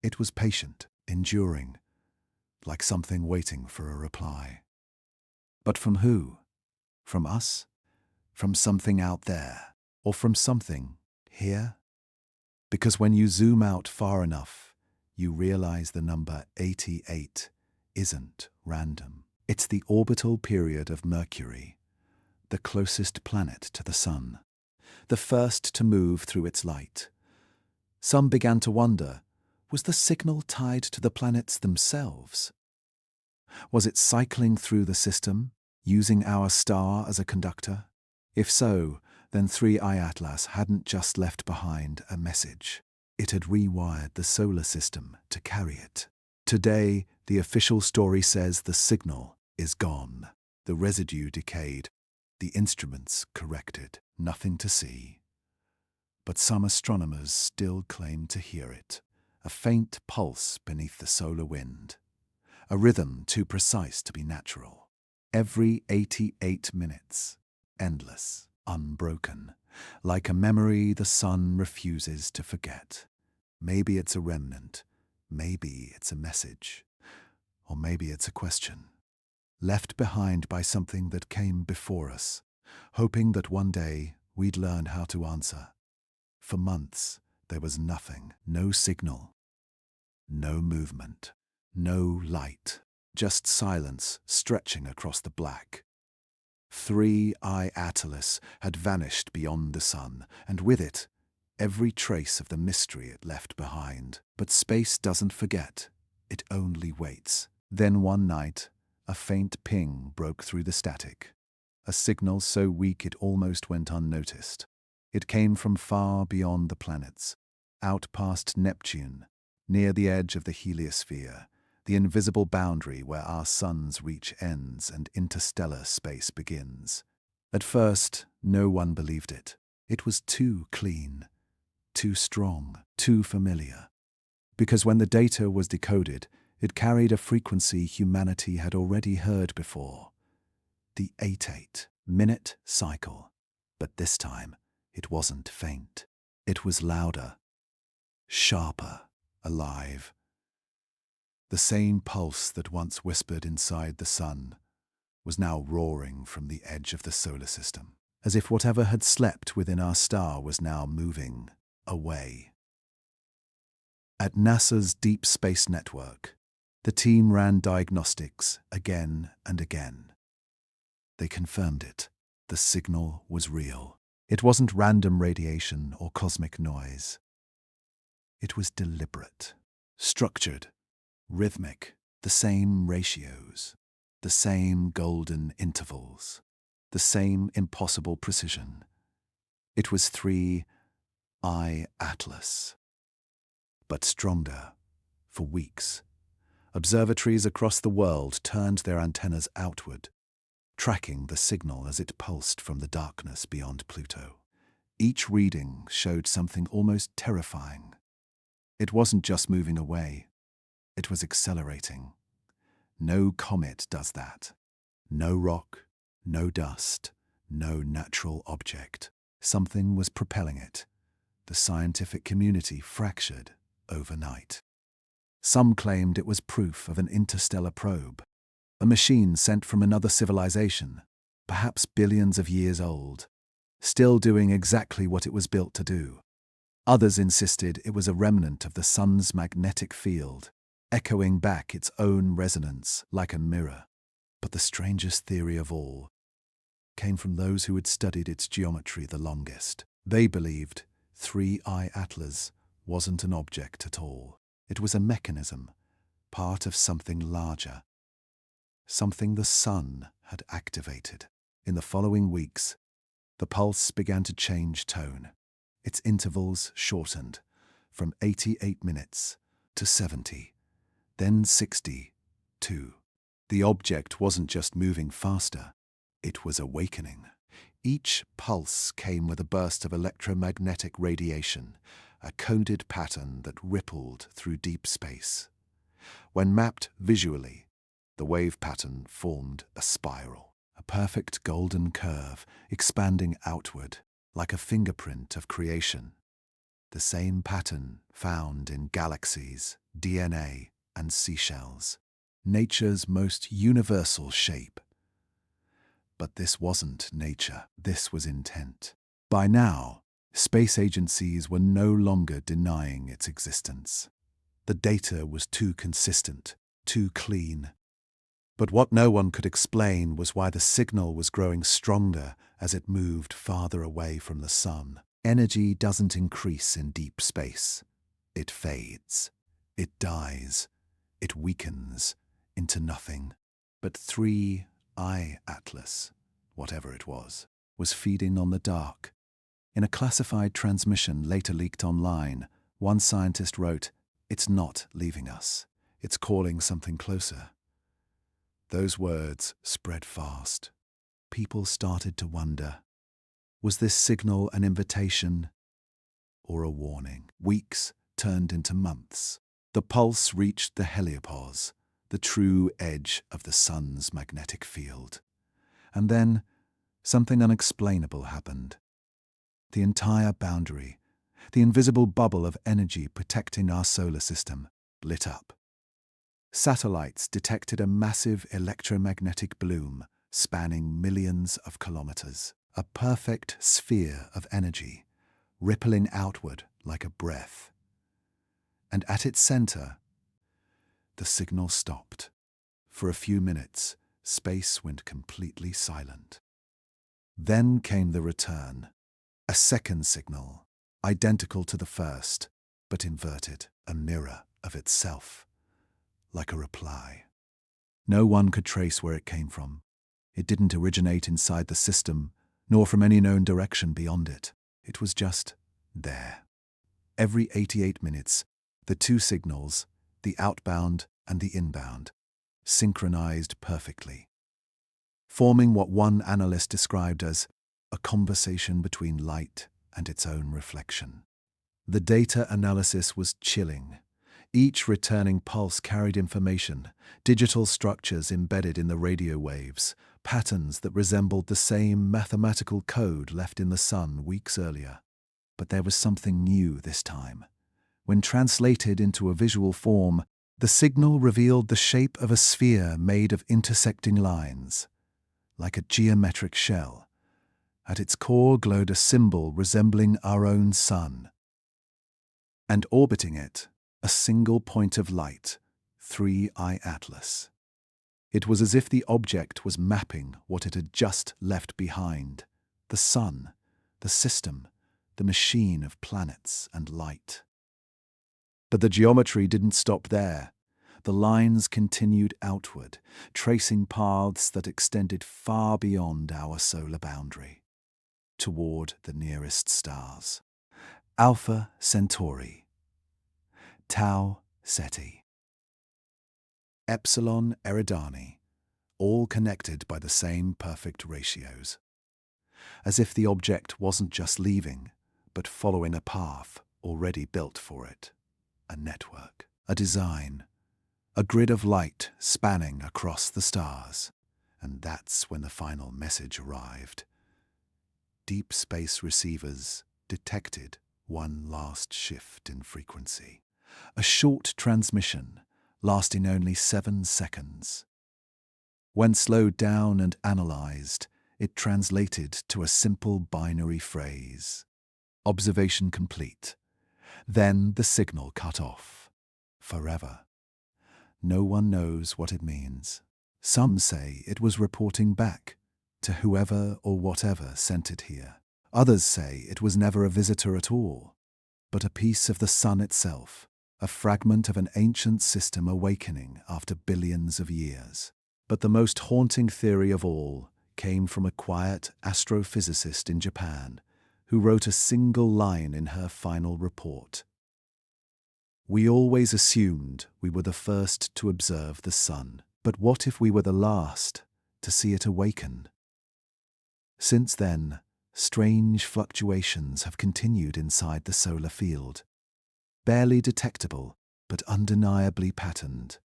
It was patient, enduring, like something waiting for a reply. But from who? From us? From something out there? Or from something here? Because when you zoom out far enough, you realize the number 88 isn't random. It's the orbital period of Mercury, the closest planet to the Sun, the first to move through its light. Some began to wonder, was the signal tied to the planets themselves? Was it cycling through the system, using our star as a conductor? If so, then 3I Atlas hadn't just left behind a message. It had rewired the solar system to carry it. Today, the official story says the signal is gone, the residue decayed, the instruments corrected, nothing to see. But some astronomers still claim to hear it, a faint pulse beneath the solar wind, a rhythm too precise to be natural. Every 88 minutes, endless, unbroken, like a memory the sun refuses to forget. Maybe it's a remnant, maybe it's a message, or maybe it's a question, left behind by something that came before us, hoping that one day we'd learn how to answer. For months, there was nothing, no signal, no movement, no light, just silence stretching across the black. 3I Atlas had vanished beyond the sun, and with it, every trace of the mystery it left behind. But space doesn't forget, it only waits. Then one night, a faint ping broke through the static, a signal so weak it almost went unnoticed. It came from far beyond the planets, out past Neptune, near the edge of the heliosphere, the invisible boundary where our sun's reach ends and interstellar space begins. At first, no one believed it. It was too clean, too strong, too familiar. Because when the data was decoded, it carried a frequency humanity had already heard before. The 88-minute cycle. But this time, it wasn't faint. It was louder, sharper, alive. The same pulse that once whispered inside the sun was now roaring from the edge of the solar system, as if whatever had slept within our star was now moving away. At NASA's Deep Space Network, the team ran diagnostics again and again. They confirmed it. The signal was real. It wasn't random radiation or cosmic noise. It was deliberate, structured, rhythmic, the same ratios, the same golden intervals, the same impossible precision. It was 3I Atlas. But stronger, for weeks. Observatories across the world turned their antennas outward, tracking the signal as it pulsed from the darkness beyond Pluto. Each reading showed something almost terrifying. It wasn't just moving away, it was accelerating. No comet does that. No rock, no dust, no natural object. Something was propelling it. The scientific community fractured overnight. Some claimed it was proof of an interstellar probe, a machine sent from another civilization, perhaps billions of years old, still doing exactly what it was built to do. Others insisted it was a remnant of the sun's magnetic field, echoing back its own resonance like a mirror. But the strangest theory of all came from those who had studied its geometry the longest. They believed 3I Atlas wasn't an object at all. It was a mechanism, part of something larger, something the sun had activated. In the following weeks, the pulse began to change tone. Its intervals shortened from 88 minutes to 70, then 62. The object wasn't just moving faster, it was awakening. Each pulse came with a burst of electromagnetic radiation, a coded pattern that rippled through deep space. When mapped visually, the wave pattern formed a spiral, a perfect golden curve expanding outward. like a fingerprint of creation. The same pattern found in galaxies, DNA, and seashells. Nature's most universal shape. But this wasn't nature, this was intent. By now, space agencies were no longer denying its existence. The data was too consistent, too clean. But what no one could explain was why the signal was growing stronger as it moved farther away from the sun. Energy doesn't increase in deep space. It fades. It dies. It weakens into nothing. But 3I Atlas, whatever it was feeding on the dark. In a classified transmission later leaked online, one scientist wrote, "It's not leaving us. It's calling something closer." Those words spread fast. People started to wonder, was this signal an invitation or a warning? Weeks turned into months. The pulse reached the heliopause, the true edge of the sun's magnetic field. And then something unexplainable happened. The entire boundary, the invisible bubble of energy protecting our solar system, lit up. Satellites detected a massive electromagnetic bloom spanning millions of kilometers, a perfect sphere of energy, rippling outward like a breath. And at its center, the signal stopped. For a few minutes, space went completely silent. Then came the return, a second signal, identical to the first, but inverted, a mirror of itself. Like a reply. No one could trace where it came from. It didn't originate inside the system, nor from any known direction beyond it. It was just there. Every 88 minutes, the two signals, the outbound and the inbound, synchronized perfectly, forming what one analyst described as a conversation between light and its own reflection. The data analysis was chilling. Each returning pulse carried information, digital structures embedded in the radio waves, patterns that resembled the same mathematical code left in the sun weeks earlier. But there was something new this time. When translated into a visual form, the signal revealed the shape of a sphere made of intersecting lines, like a geometric shell. At its core glowed a symbol resembling our own sun. And orbiting it, a single point of light, 3I Atlas. It was as if the object was mapping what it had just left behind, the sun, the system, the machine of planets and light. But the geometry didn't stop there. The lines continued outward, tracing paths that extended far beyond our solar boundary, toward the nearest stars. Alpha Centauri, Tau Ceti, Epsilon Eridani, all connected by the same perfect ratios. As if the object wasn't just leaving, but following a path already built for it. A network, a design, a grid of light spanning across the stars. And that's when the final message arrived. Deep space receivers detected one last shift in frequency. A short transmission lasting only 7 seconds. When slowed down and analyzed, it translated to a simple binary phrase. Observation complete. Then the signal cut off. Forever. No one knows what it means. Some say it was reporting back to whoever or whatever sent it here. Others say it was never a visitor at all, but a piece of the sun itself, a fragment of an ancient system awakening after billions of years. But the most haunting theory of all came from a quiet astrophysicist in Japan who wrote a single line in her final report. We always assumed we were the first to observe the sun, but what if we were the last to see it awaken? Since then, strange fluctuations have continued inside the solar field, barely detectable but undeniably patterned.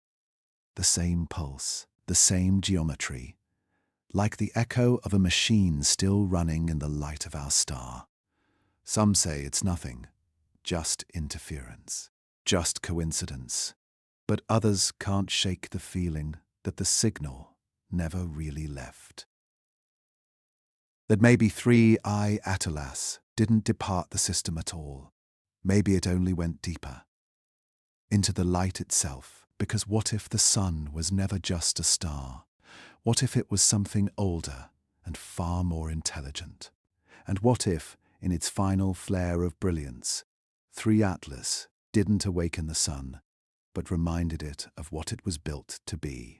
The same pulse, the same geometry, like the echo of a machine still running in the light of our star. Some say it's nothing, just interference, just coincidence. But others can't shake the feeling that the signal never really left. That maybe 3I Atlas didn't depart the system at all. Maybe it only went deeper, into the light itself, because what if the sun was never just a star? What if it was something older and far more intelligent? And what if, in its final flare of brilliance, 3 Atlas didn't awaken the sun, but reminded it of what it was built to be?